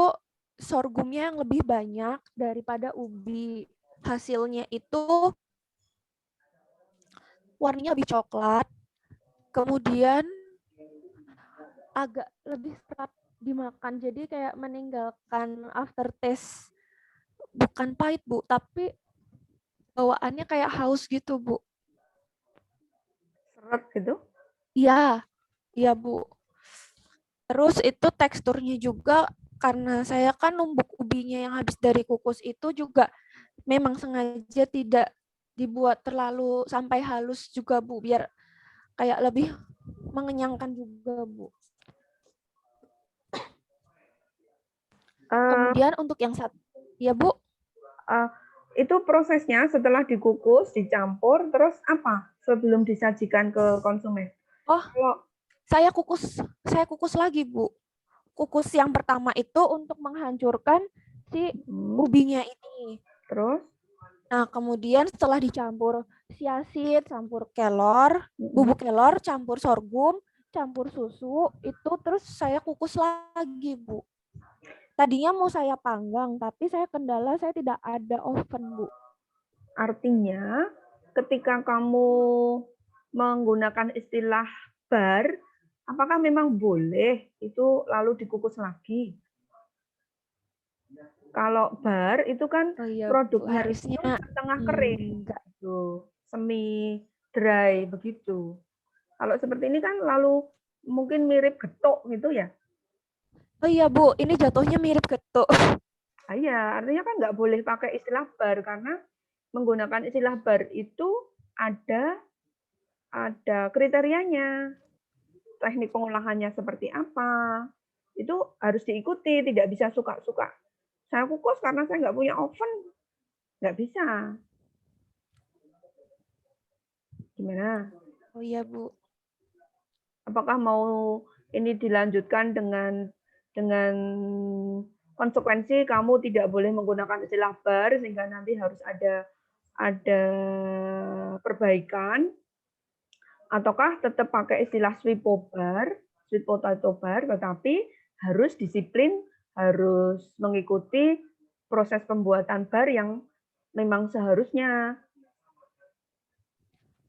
sorghumnya yang lebih banyak daripada ubi. Hasilnya itu warnanya lebih coklat, kemudian agak lebih berat dimakan, jadi kayak meninggalkan aftertaste. Bukan pahit Bu, tapi bawaannya kayak haus gitu Bu. Seret gitu? Iya, iya Bu. Terus itu teksturnya juga, karena saya kan numbuk ubinya yang habis dari kukus itu juga memang sengaja tidak dibuat terlalu sampai halus juga Bu, biar kayak lebih mengenyangkan juga Bu. Kemudian untuk yang satu, ya Bu. Itu prosesnya setelah dikukus, dicampur, terus apa sebelum disajikan ke konsumen? Oh, saya kukus lagi Bu. Kukus yang pertama itu untuk menghancurkan si ubinya ini. Terus? Nah, kemudian setelah dicampur siasit, campur kelor, bubuk kelor, campur sorghum, campur susu, itu terus saya kukus lagi, Bu. Tadinya mau saya panggang, tapi saya kendala saya tidak ada oven, Bu. Artinya, ketika kamu menggunakan istilah bar, apakah memang boleh itu lalu dikukus lagi? Kalau bar itu kan produknya harusnya itu setengah kering, semi dry begitu. Kalau seperti ini kan lalu mungkin mirip getuk gitu ya? Oh iya Bu, ini jatuhnya mirip getuk. Iya, artinya kan nggak boleh pakai istilah bar karena menggunakan istilah bar itu ada kriterianya. Teknik pengolahannya seperti apa, itu harus diikuti, tidak bisa suka-suka. Saya kukus karena saya nggak punya oven, nggak bisa. Gimana? Oh iya Bu. Apakah mau ini dilanjutkan dengan konsekuensi kamu tidak boleh menggunakan istilah bar sehingga nanti harus ada perbaikan, ataukah tetap pakai istilah sweet potato bar, tetapi harus disiplin, harus mengikuti proses pembuatan bar yang memang seharusnya.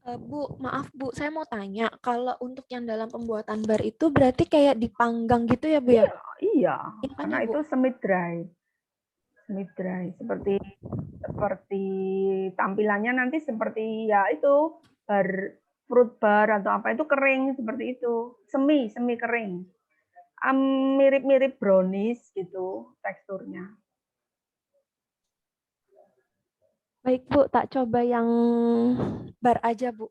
Bu, maaf Bu, saya mau tanya, kalau untuk yang dalam pembuatan bar itu berarti kayak dipanggang gitu ya Bu ya? Iya, kan karena ya, Bu? itu semi dry. Semi dry seperti tampilannya nanti seperti ya itu fruit bar atau apa itu kering seperti itu, semi kering. Mirip-mirip brownies gitu teksturnya. Baik Bu, tak coba yang bar aja Bu.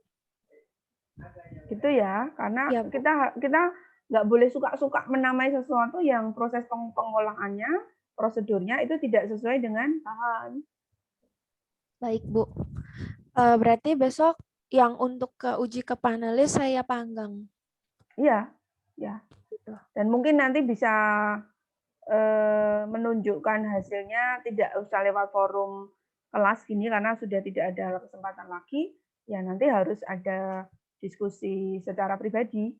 Gitu ya, karena kita nggak boleh suka-suka menamai sesuatu yang proses pengolahannya, prosedurnya itu tidak sesuai dengan bahan. Baik Bu, berarti besok yang untuk uji ke panelis saya panggang. Iya, ya. Dan mungkin nanti bisa menunjukkan hasilnya tidak usah lewat forum kelas gini karena sudah tidak ada kesempatan lagi, ya nanti harus ada diskusi secara pribadi.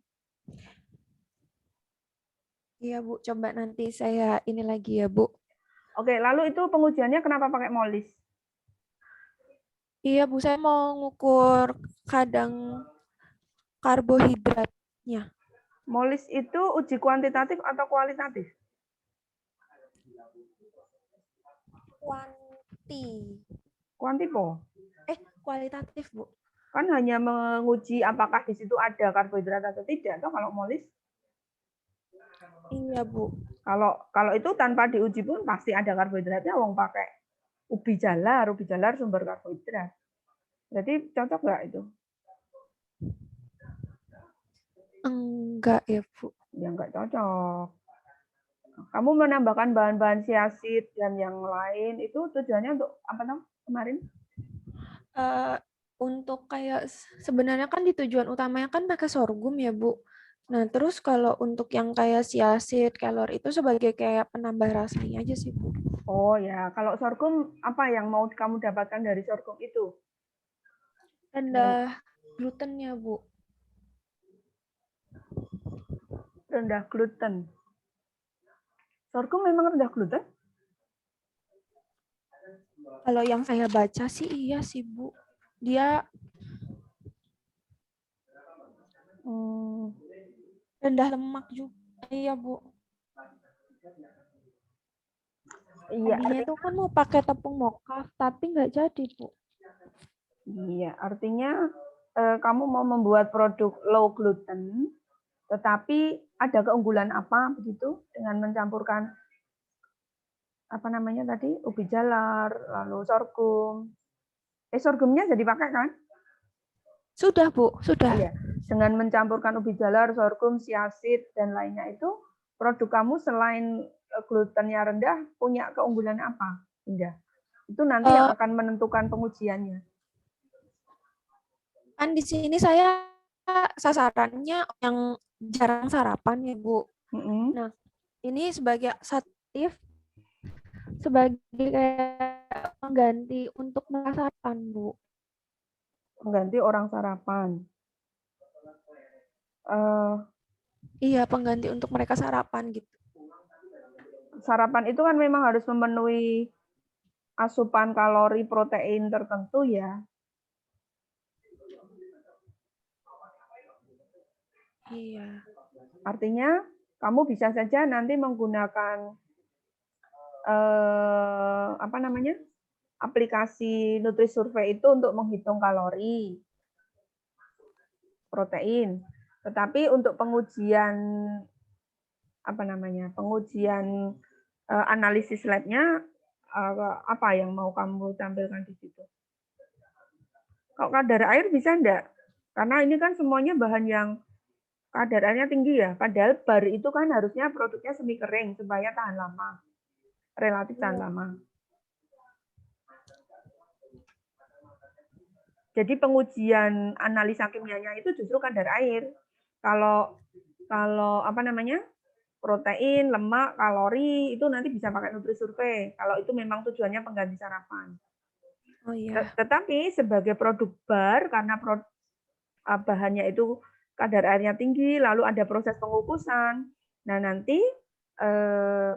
Iya Bu, coba nanti saya ini lagi ya Bu. Oke, lalu itu pengujiannya kenapa pakai molis? Iya Bu, saya mau ngukur kadang karbohidratnya. Molis itu uji kuantitatif atau kualitatif? Kuantipo. Kualitatif Bu. Kan hanya menguji apakah di situ ada karbohidrat atau tidak, atau kalau molis? Iya Bu. Kalau itu tanpa diuji pun pasti ada karbohidratnya, wong pakai ubi jalar sumber karbohidrat. Jadi cocok nggak itu? Enggak ya Bu. Ya nggak cocok. Kamu menambahkan bahan-bahan siasit dan yang lain itu tujuannya untuk apa dong kemarin? Untuk kayak sebenarnya kan di tujuan utamanya kan pakai sorghum ya Bu. Nah terus kalau untuk yang kayak siasit, kelor itu sebagai kayak penambah rasanya aja sih Bu. Oh ya, kalau sorghum apa yang mau kamu dapatkan dari sorghum itu? Rendah glutennya Bu. Rendah gluten. Sorghum memang rendah gluten? Kalau yang saya baca sih iya sih Bu. Dia rendah lemak juga. Iya Bu. Iya. Tadinya itu kan mau pakai tepung mokaf, tapi nggak jadi Bu. Iya, artinya kamu mau membuat produk low gluten, tetapi ada keunggulan apa begitu dengan mencampurkan apa namanya tadi ubi jalar, lalu sorghum. Sorghumnya jadi pakai kan? Sudah Bu, sudah. Iya. Dengan mencampurkan ubi jalar, sorghum, siasit dan lainnya itu, produk kamu selain glutennya rendah punya keunggulan apa, Indah? Itu nanti yang akan menentukan pengujiannya. Kan di sini saya sasarannya yang jarang sarapan ya Bu. Nah, ini sebagai aktif sebagai kayak pengganti untuk sarapan, Bu. Pengganti orang sarapan. Iya, pengganti untuk mereka sarapan gitu. Sarapan itu kan memang harus memenuhi asupan kalori protein tertentu ya. Iya. Artinya kamu bisa saja nanti menggunakan aplikasi Nutrisurvey itu untuk menghitung kalori, protein. Tetapi untuk pengujian pengujian analisis labnya apa yang mau kamu tampilkan di situ? Kalau kadar air bisa enggak? Karena ini kan semuanya bahan yang kadar airnya tinggi ya. Padahal bar itu kan harusnya produknya semi kering supaya tahan lama, relatif tahan lama. Jadi pengujian analisa kimianya itu justru kadar air. Kalau protein, lemak, kalori itu nanti bisa pakai Nutrisurvey. Kalau itu memang tujuannya pengganti sarapan. Oh iya. Tetapi sebagai produk bar karena bahannya itu kadar airnya tinggi, lalu ada proses pengukusan. Nah nanti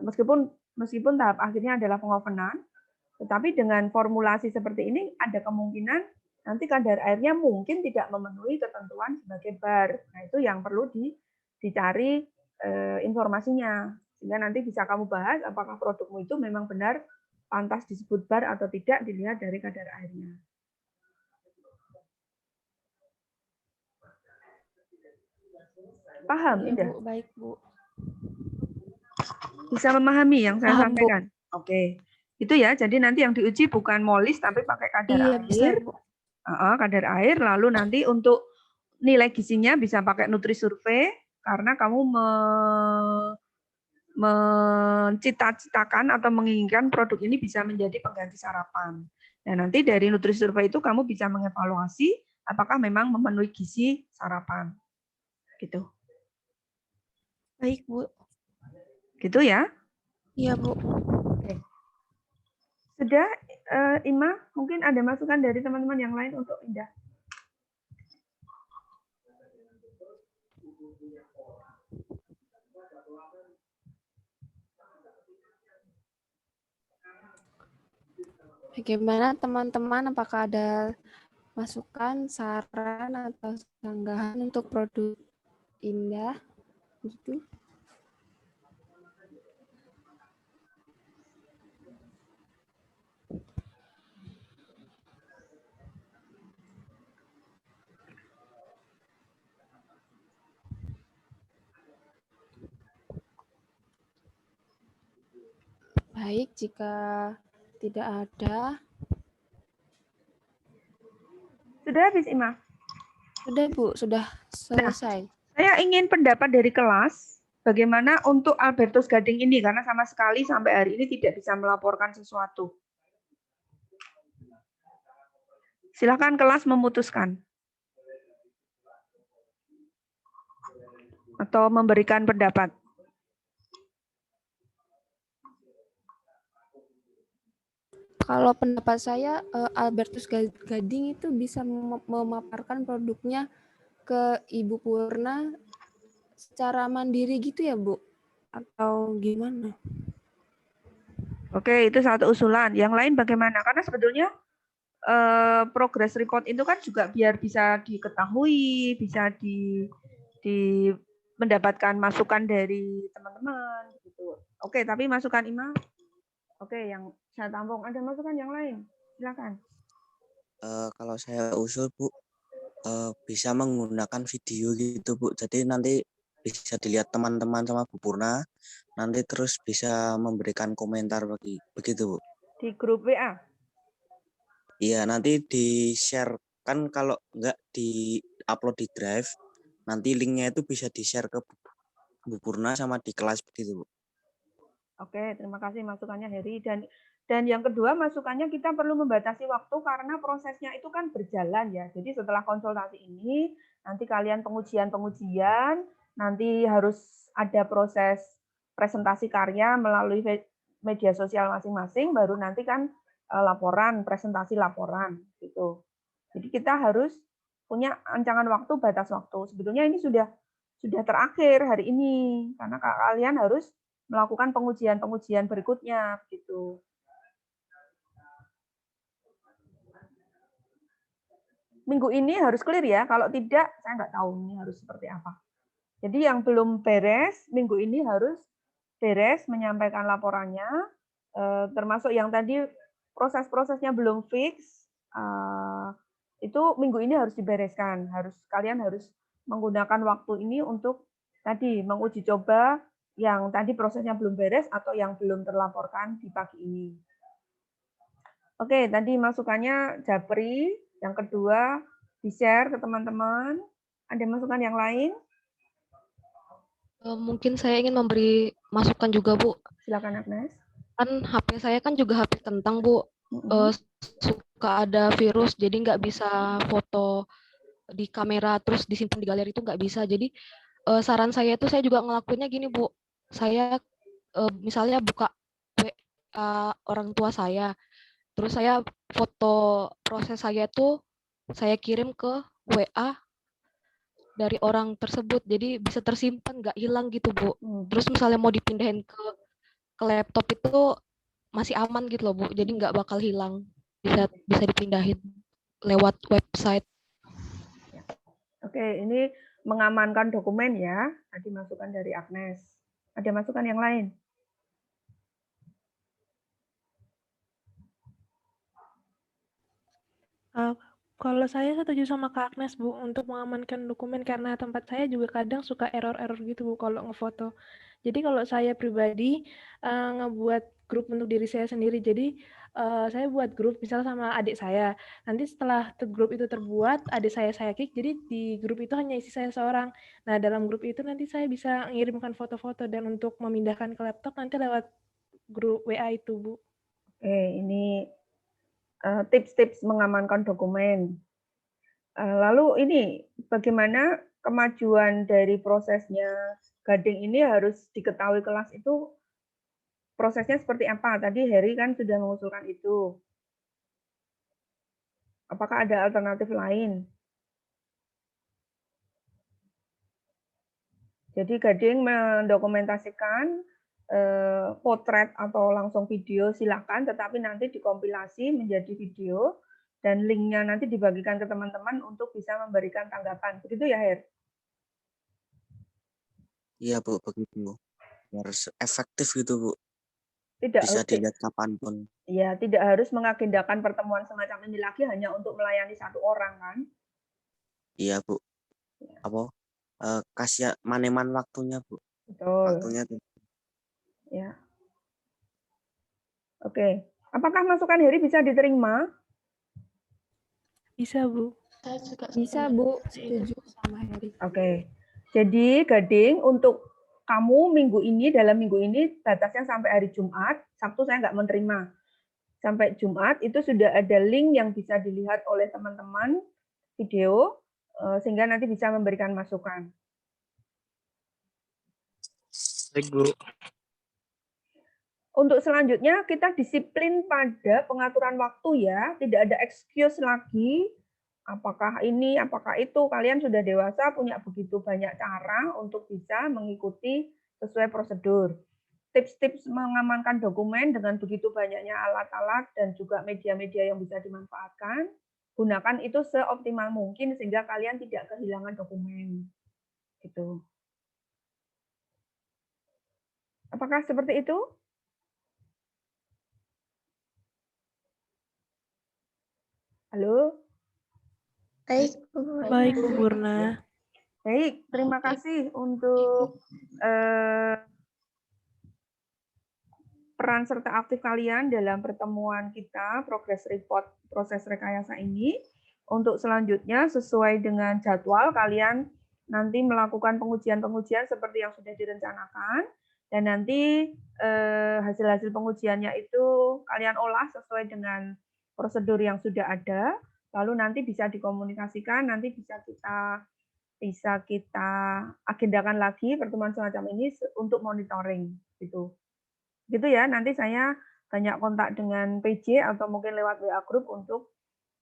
meskipun tahap akhirnya adalah pengovenan, tetapi dengan formulasi seperti ini ada kemungkinan nanti kadar airnya mungkin tidak memenuhi ketentuan sebagai bar. Nah itu yang perlu dicari informasinya. Sehingga nanti bisa kamu bahas apakah produkmu itu memang benar pantas disebut bar atau tidak dilihat dari kadar airnya. Paham, Iya, Indah? Bu. Baik, Bu. Bisa memahami yang saya Paham, Bu. sampaikan? Oke. Itu ya, jadi nanti yang diuji bukan molis tapi pakai kadar Iya, air. bisa, Bu. Kadar air, lalu nanti untuk nilai gizinya bisa pakai Nutrisurvey karena kamu mencita-citakan atau menginginkan produk ini bisa menjadi pengganti sarapan. Dan nanti dari Nutrisurvey itu kamu bisa mengevaluasi apakah memang memenuhi gizi sarapan. Gitu. Baik, Bu. Gitu ya? Iya, Bu. Oke. Sudah, Ima, mungkin ada masukan dari teman-teman yang lain untuk Indah? Bagaimana teman-teman, apakah ada masukan, saran, atau sanggahan untuk produk Indah? Gitu. Baik, jika tidak ada. Sudah habis, Ima? Sudah, Bu. Sudah selesai. Saya ingin pendapat dari kelas, bagaimana untuk Albertus Gading ini, karena sama sekali sampai hari ini tidak bisa melaporkan sesuatu. Silakan kelas memutuskan. Atau memberikan pendapat. Kalau pendapat saya, Albertus Gading itu bisa memaparkan produknya ke Ibu Purna secara mandiri gitu ya, Bu? Atau gimana? Oke, itu satu usulan. Yang lain bagaimana? Karena sebetulnya progress report itu kan juga biar bisa diketahui, bisa mendapatkan masukan dari teman-teman. Gitu. Oke, tapi masukan Ima? Oke, yang saya tampung. Ada masukan yang lain? Silakan. Kalau saya usul, Bu, bisa menggunakan video gitu, Bu. Jadi nanti bisa dilihat teman-teman sama Bu Purna. Nanti terus bisa memberikan komentar begitu, Bu. Di grup WA? Iya, nanti di-share. Kan kalau enggak di-upload di Drive, nanti linknya itu bisa di-share ke Bu Purna sama di kelas begitu, Bu. Oke, terima kasih masukannya Heri. Dan yang kedua masukannya kita perlu membatasi waktu karena prosesnya itu kan berjalan ya. Jadi setelah konsultasi ini nanti kalian pengujian, nanti harus ada proses presentasi karya melalui media sosial masing-masing, baru nanti kan laporan, presentasi laporan gitu. Jadi kita harus punya ancangan waktu, batas waktu. Sebetulnya ini sudah terakhir hari ini karena kalian harus melakukan pengujian berikutnya gitu. Minggu ini harus clear ya, kalau tidak saya nggak tahu ini harus seperti apa. Jadi yang belum beres minggu ini harus beres menyampaikan laporannya, termasuk yang tadi proses-prosesnya belum fix, itu minggu ini harus dibereskan. Kalian harus menggunakan waktu ini untuk tadi menguji coba yang tadi prosesnya belum beres atau yang belum terlaporkan di pagi ini. Oke, tadi masukannya Japri. Yang kedua, di-share ke teman-teman. Ada masukan yang lain? Mungkin saya ingin memberi masukan juga, Bu. Silakan, Agnes. Kan HP saya kan juga HP kentang, Bu. Suka ada virus, jadi nggak bisa foto di kamera terus disimpan di galeri itu nggak bisa. Jadi saran saya itu saya juga ngelakuinnya gini, Bu. Saya misalnya buka WA orang tua saya, terus saya foto proses saya itu saya kirim ke WA dari orang tersebut, jadi bisa tersimpan, nggak hilang gitu, Bu. Terus misalnya mau dipindahin ke laptop itu masih aman gitu loh, Bu. Jadi nggak bakal hilang, bisa dipindahin lewat website. Oke, ini mengamankan dokumen ya. Tadi masukan dari Agnes. Ada masukan yang lain? Kalau saya setuju sama Kak Agnes, Bu, untuk mengamankan dokumen karena tempat saya juga kadang suka error-error gitu, Bu, kalau ngefoto. Jadi kalau saya pribadi ngebuat grup untuk diri saya sendiri. Jadi saya buat grup misal sama adik saya. Nanti setelah grup itu terbuat, adik saya kick. Jadi di grup itu hanya isi saya seorang. Nah, dalam grup itu nanti saya bisa mengirimkan foto-foto dan untuk memindahkan ke laptop nanti lewat grup WA itu, Bu. Oke, ini tips-tips mengamankan dokumen. Lalu ini bagaimana kemajuan dari prosesnya Gading ini harus diketahui kelas itu prosesnya seperti apa? Tadi Heri kan sudah mengusulkan itu. Apakah ada alternatif lain? Jadi Gading mendokumentasikan potret atau langsung video silakan, tetapi nanti dikompilasi menjadi video dan linknya nanti dibagikan ke teman-teman untuk bisa memberikan tanggapan. Begitu ya, Her? Iya, Bu, begitu. Harus efektif gitu, Bu. Tidak bisa harus, dilihat kapanpun. Ya, tidak harus mengagendakan pertemuan semacam ini lagi hanya untuk melayani satu orang, kan? Iya, Bu. Apa? Kasih maneman waktunya, Bu. Betul. Waktunya tuh. Ya. Oke. Apakah masukan Heri bisa diterima? Bisa, Bu. Saya juga bisa, Bu. Setuju sama Heri. Oke. Jadi, Gading, untuk kamu minggu ini, dalam minggu ini, batasnya sampai hari Jumat. Sabtu saya nggak menerima. Sampai Jumat, itu sudah ada link yang bisa dilihat oleh teman-teman, video, sehingga nanti bisa memberikan masukan. Baik, Bu. Untuk selanjutnya, kita disiplin pada pengaturan waktu ya. Tidak ada excuse lagi. Apakah ini, apakah itu. Kalian sudah dewasa, punya begitu banyak cara untuk bisa mengikuti sesuai prosedur. Tips-tips mengamankan dokumen dengan begitu banyaknya alat-alat dan juga media-media yang bisa dimanfaatkan. Gunakan itu seoptimal mungkin sehingga kalian tidak kehilangan dokumen. Gitu. Apakah seperti itu? Halo? Baik, Bu. Baik, Bu Purna. Baik, terima kasih untuk peran serta aktif kalian dalam pertemuan kita, progress report proses rekayasa ini. Untuk selanjutnya, sesuai dengan jadwal, kalian nanti melakukan pengujian-pengujian seperti yang sudah direncanakan. Dan nanti hasil-hasil pengujiannya itu kalian olah sesuai dengan prosedur yang sudah ada. Lalu nanti bisa dikomunikasikan, nanti bisa kita agendakan lagi pertemuan semacam ini untuk monitoring gitu. Gitu ya, nanti saya banyak kontak dengan PJ atau mungkin lewat WA Group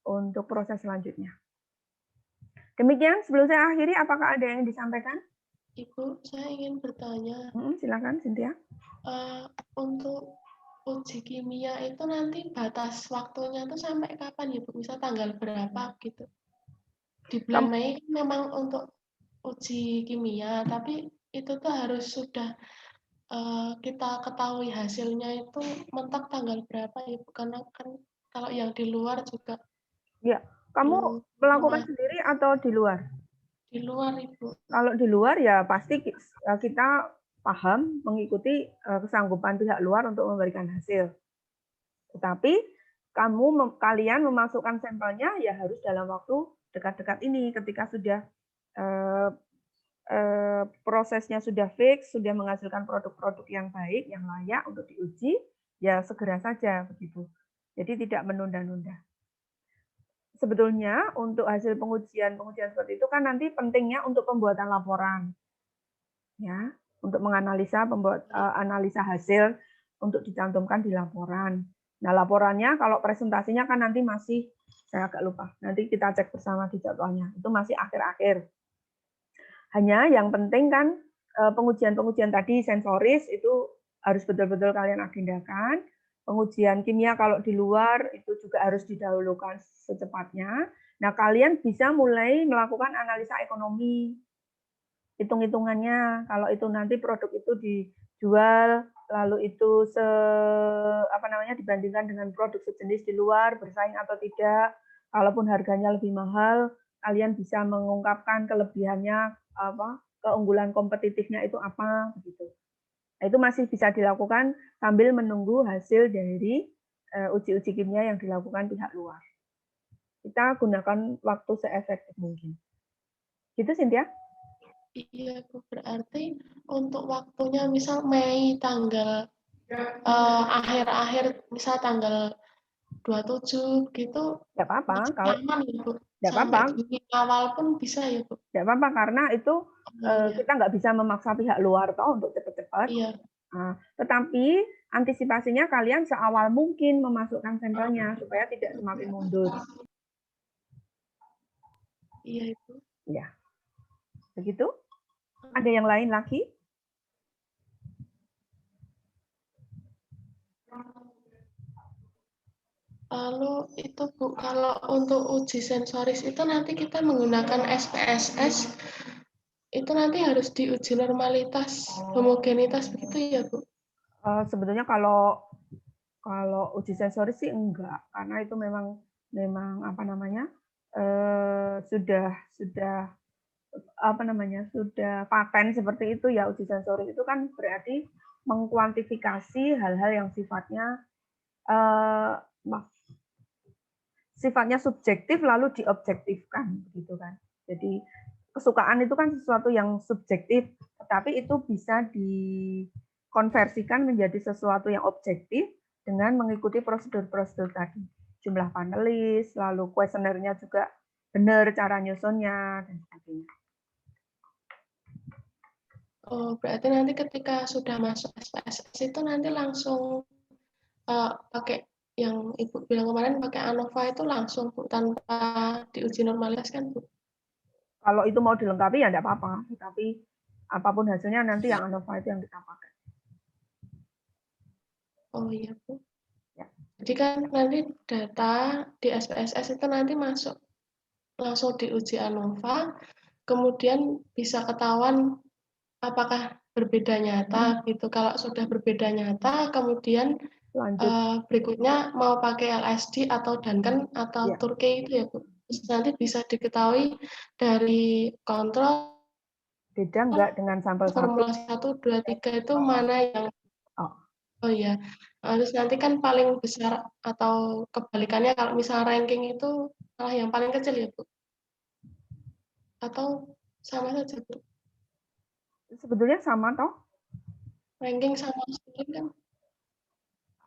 untuk proses selanjutnya. Demikian, sebelum saya akhiri, apakah ada yang disampaikan? Ibu, saya ingin bertanya. Silakan, Cynthia. Untuk uji kimia itu nanti batas waktunya itu sampai kapan ya, Bu? Bisa tanggal berapa gitu? Di bulan Mei memang untuk uji kimia, tapi itu tuh harus sudah kita ketahui hasilnya itu mentok tanggal berapa ya, Bu? Karena kan kalau yang di luar juga. Ya, kamu melakukan sendiri atau di luar? Di luar, Ibu. Kalau di luar ya pasti kita paham mengikuti kesanggupan pihak luar untuk memberikan hasil. Tetapi kalian memasukkan sampelnya ya harus dalam waktu dekat-dekat ini, ketika sudah prosesnya sudah fix, sudah menghasilkan produk-produk yang baik, yang layak untuk diuji, ya segera saja begitu. Jadi tidak menunda-nunda. Sebetulnya untuk hasil pengujian seperti itu kan nanti pentingnya untuk pembuatan laporan, ya, untuk menganalisa analisa hasil untuk dicantumkan di laporan. Nah, laporannya kalau presentasinya kan nanti masih, saya agak lupa, nanti kita cek bersama di jadwalnya, itu masih akhir-akhir. Hanya yang penting kan pengujian-pengujian tadi sensoris itu harus betul-betul kalian agendakan. Pengujian kimia kalau di luar itu juga harus didahulukan secepatnya. Nah, kalian bisa mulai melakukan analisa ekonomi, hitung-hitungannya. Kalau itu nanti produk itu dijual, lalu itu dibandingkan dengan produk sejenis di luar, bersaing atau tidak. Kalaupun harganya lebih mahal, kalian bisa mengungkapkan kelebihannya, keunggulan kompetitifnya itu apa, begitu. Nah, itu masih bisa dilakukan sambil menunggu hasil dari uji-uji kimia yang dilakukan pihak luar. Kita gunakan waktu seefektif mungkin. Gitu, Cynthia? Iya, Bu. Berarti untuk waktunya misal Mei tanggal akhir-akhir, misal tanggal 27 gitu. Tidak apa-apa. Kalau aman ya, Bu. Tidak apa-apa. Sampai awal pun bisa ya, Bu. Tidak apa-apa, karena itu kita nggak bisa memaksa pihak luar toh untuk cepat-cepat. Iya. Nah, tetapi antisipasinya kalian seawal mungkin memasukkan sampelnya supaya tidak semakin mundur. Iya, Ibu. Ya. Begitu? Ada yang lain lagi? Lalu itu, Bu, kalau untuk uji sensoris itu nanti kita menggunakan SPSS, itu nanti harus diuji normalitas, homogenitas begitu ya, Bu? Sebetulnya kalau uji sensoris sih enggak, karena itu memang sudah paten seperti itu ya. Uji sensoris itu kan berarti mengkuantifikasi hal-hal yang sifatnya subjektif lalu diobjektifkan, begitu kan. Jadi kesukaan itu kan sesuatu yang subjektif, tetapi itu bisa dikonversikan menjadi sesuatu yang objektif dengan mengikuti prosedur-prosedur tadi. Jumlah panelis, lalu kuesionernya juga benar cara nyusunnya, dan sebagainya. Oh, berarti nanti ketika sudah masuk SPSS itu nanti langsung pakai yang Ibu bilang kemarin, pakai ANOVA itu langsung, Bu, tanpa diuji normalitas kan, Bu? Kalau itu mau dilengkapi ya tidak apa-apa, tapi apapun hasilnya nanti yang ANOVA itu yang kita pakai. Oh iya, Bu. Ya. Jadi kan nanti data di SPSS itu nanti masuk langsung diuji ANOVA, kemudian bisa ketahuan apakah berbeda nyata gitu. Kalau sudah berbeda nyata, kemudian berikutnya mau pakai LSD atau Duncan atau Turkey itu ya, Bu. Terus nanti bisa diketahui dari kontrol beda enggak dengan sampel formula 1, 2, 3 itu mana yang oh ya. Terus nanti kan paling besar atau kebalikannya kalau misal ranking itu malah yang paling kecil ya, Bu? Atau sama saja, Bu? Sebetulnya sama toh. Ranking sama sekali kan?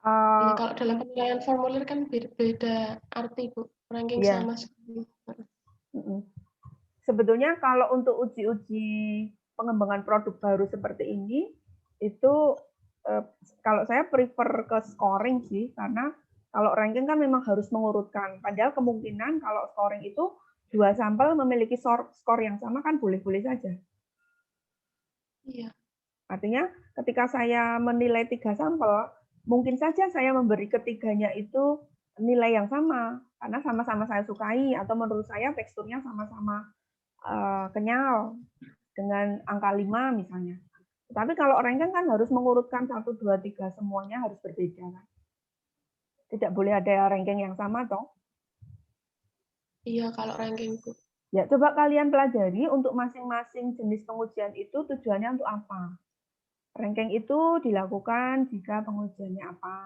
Ya, kalau dalam penilaian formulir kan beda arti, Bu. Ranking sama sekali. Sebetulnya kalau untuk uji-uji pengembangan produk baru seperti ini, itu kalau saya prefer ke scoring sih, karena kalau ranking kan memang harus mengurutkan. Padahal kemungkinan kalau scoring itu 2 sampel memiliki skor yang sama kan boleh-boleh saja. Iya. Artinya ketika saya menilai 3 sampel, mungkin saja saya memberi ketiganya itu nilai yang sama, karena sama-sama saya sukai, atau menurut saya teksturnya sama-sama kenyal, dengan angka 5 misalnya. Tapi kalau ranking kan harus mengurutkan 1, 2, 3, semuanya harus berbeda kan. Tidak boleh ada ranking yang sama toh. Iya, kalau ranking, Bu. Ya, coba kalian pelajari untuk masing-masing jenis pengujian itu tujuannya untuk apa. Ranking itu dilakukan jika pengujiannya apa,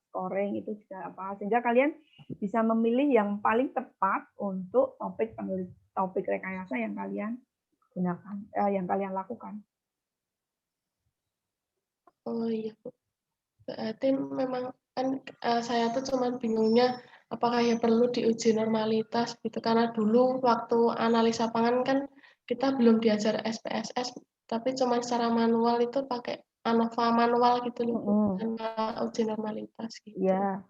scoring itu juga apa, sehingga kalian bisa memilih yang paling tepat untuk topik rekayasa yang kalian gunakan, yang kalian lakukan. Oh iya, Bu. Berarti memang kan saya tuh cuman bingungnya apakah ya perlu diuji normalitas gitu, karena dulu waktu analisa pangan kan kita belum diajar SPSS, tapi cuma secara manual itu pakai ANOVA manual gitu loh, Bu, tanpa uji normalitas gitu. Ya,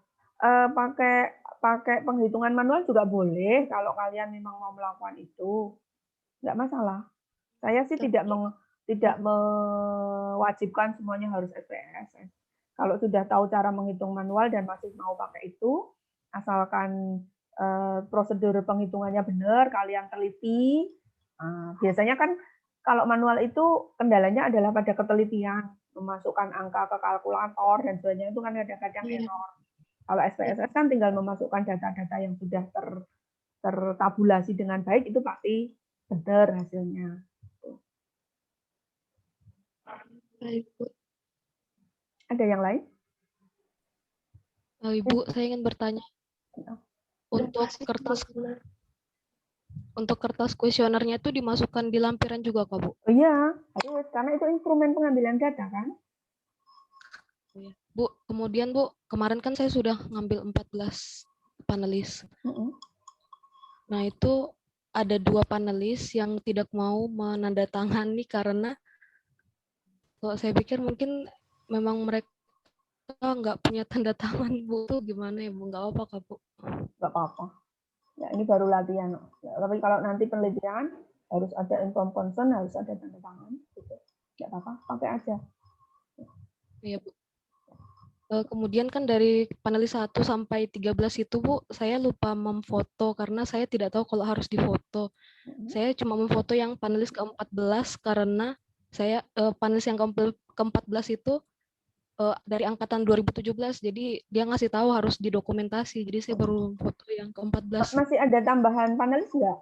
pakai penghitungan manual juga boleh kalau kalian memang mau melakukan itu, nggak masalah. Saya sih tidak mewajibkan semuanya harus SPSS. Kalau sudah tahu cara menghitung manual dan masih mau pakai itu, asalkan prosedur penghitungannya benar, kalian teliti. Biasanya kan kalau manual itu kendalanya adalah pada ketelitian, memasukkan angka ke kalkulator dan sebagainya itu kan kadang-kadang error. Kalau SPSS kan tinggal memasukkan data-data yang sudah tertabulasi dengan baik, itu pasti benar hasilnya. Baik, Bu. Ada yang lain? Ibu, saya ingin bertanya. Untuk kertas kuesionernya itu dimasukkan di lampiran juga, Kak, Bu? Oh iya, harus, karena itu instrumen pengambilan data kan. Bu, kemudian Bu, kemarin kan saya sudah ngambil 14 panelis. Nah, itu ada 2 panelis yang tidak mau menandatangani karena kalau saya pikir mungkin memang mereka nggak punya tanda tangan, Bu. Itu gimana ya, Bu? Nggak apa-apa, Kak, Bu? Nggak apa-apa. Ya, ini baru latihan. Ya, tapi kalau nanti penelitian harus ada inform consent, harus ada tanda tangan. Gitu. Nggak apa-apa, pakai aja. Iya, Bu. Kemudian kan dari panelis 1 sampai 13 itu, Bu, saya lupa memfoto karena saya tidak tahu kalau harus difoto. Saya cuma memfoto yang panelis ke-14 karena saya panelis yang ke-14 itu dari angkatan 2017, jadi dia ngasih tahu harus didokumentasi. Jadi saya baru foto yang ke-14. Masih ada tambahan panelis nggak?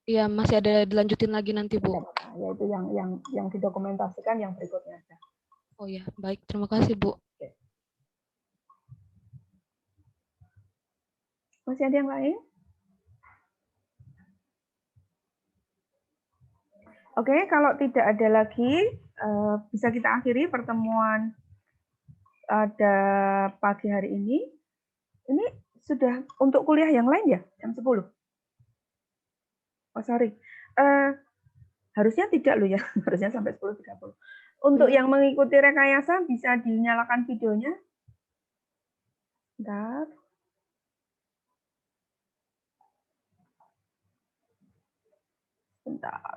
Iya, masih ada dilanjutin lagi nanti, Bu. Ya, itu yang didokumentasikan yang berikutnya aja. Oh ya, baik. Terima kasih, Bu. Masih ada yang lain? Oke, kalau tidak ada lagi, bisa kita akhiri pertemuan pada pagi hari ini. Ini sudah untuk kuliah yang lain ya, jam 10? Oh, sorry. Harusnya tidak loh ya, harusnya sampai 10.30. Untuk yang mengikuti rekayasa, bisa dinyalakan videonya. Bentar. Bentar.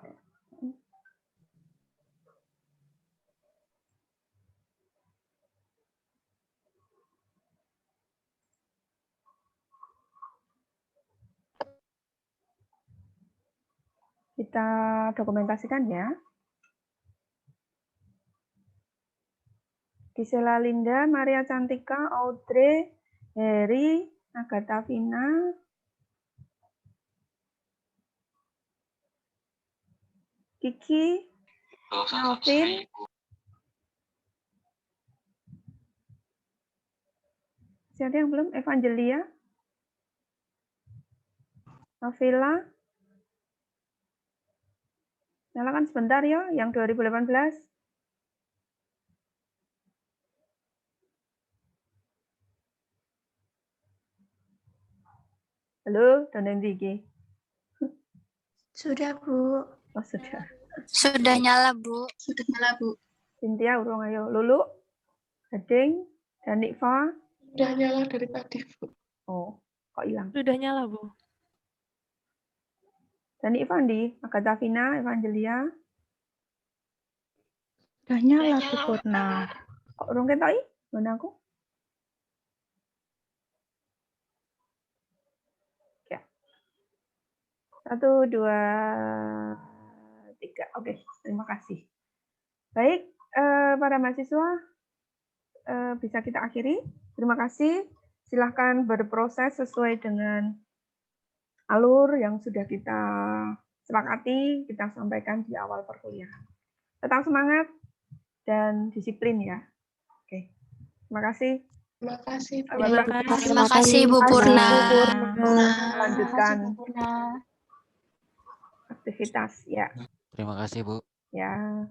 Kita dokumentasikan ya. Gisela Linda, Maria Cantika, Audrey, Heri, Agatha Vina, Kiki, Alvin, siapa yang belum? Evangelia, Novela, nyalakan sebentar ya, yang 2018. Halo, dan Diki. Sudah, Bu. Oh, sudah. Sudah nyala, Bu. Sudah nyala, Bu. Cynthia, urung ayo. Lulu? Gading dan Nikfa. Udah nyala dari tadi, Bu. Oh, kok hilang? Sudah nyala, Bu. Dan Ivandi, Agatha Vina, Evangelia. Udah nyala, Bu Purna. Kok urung ketoki? Mana aku? Ya. 1, 2, 3. Oke, terima kasih. Baik, para mahasiswa, bisa kita akhiri. Terima kasih. Silahkan berproses sesuai dengan alur yang sudah kita sepakati, kita sampaikan di awal perkuliahan. Tetap semangat dan disiplin ya. Oke, terima kasih. Terima kasih, Bu. Terima kasih, Bu Purna. Lanjutkan aktivitas ya. Terima kasih, Bu. Ya.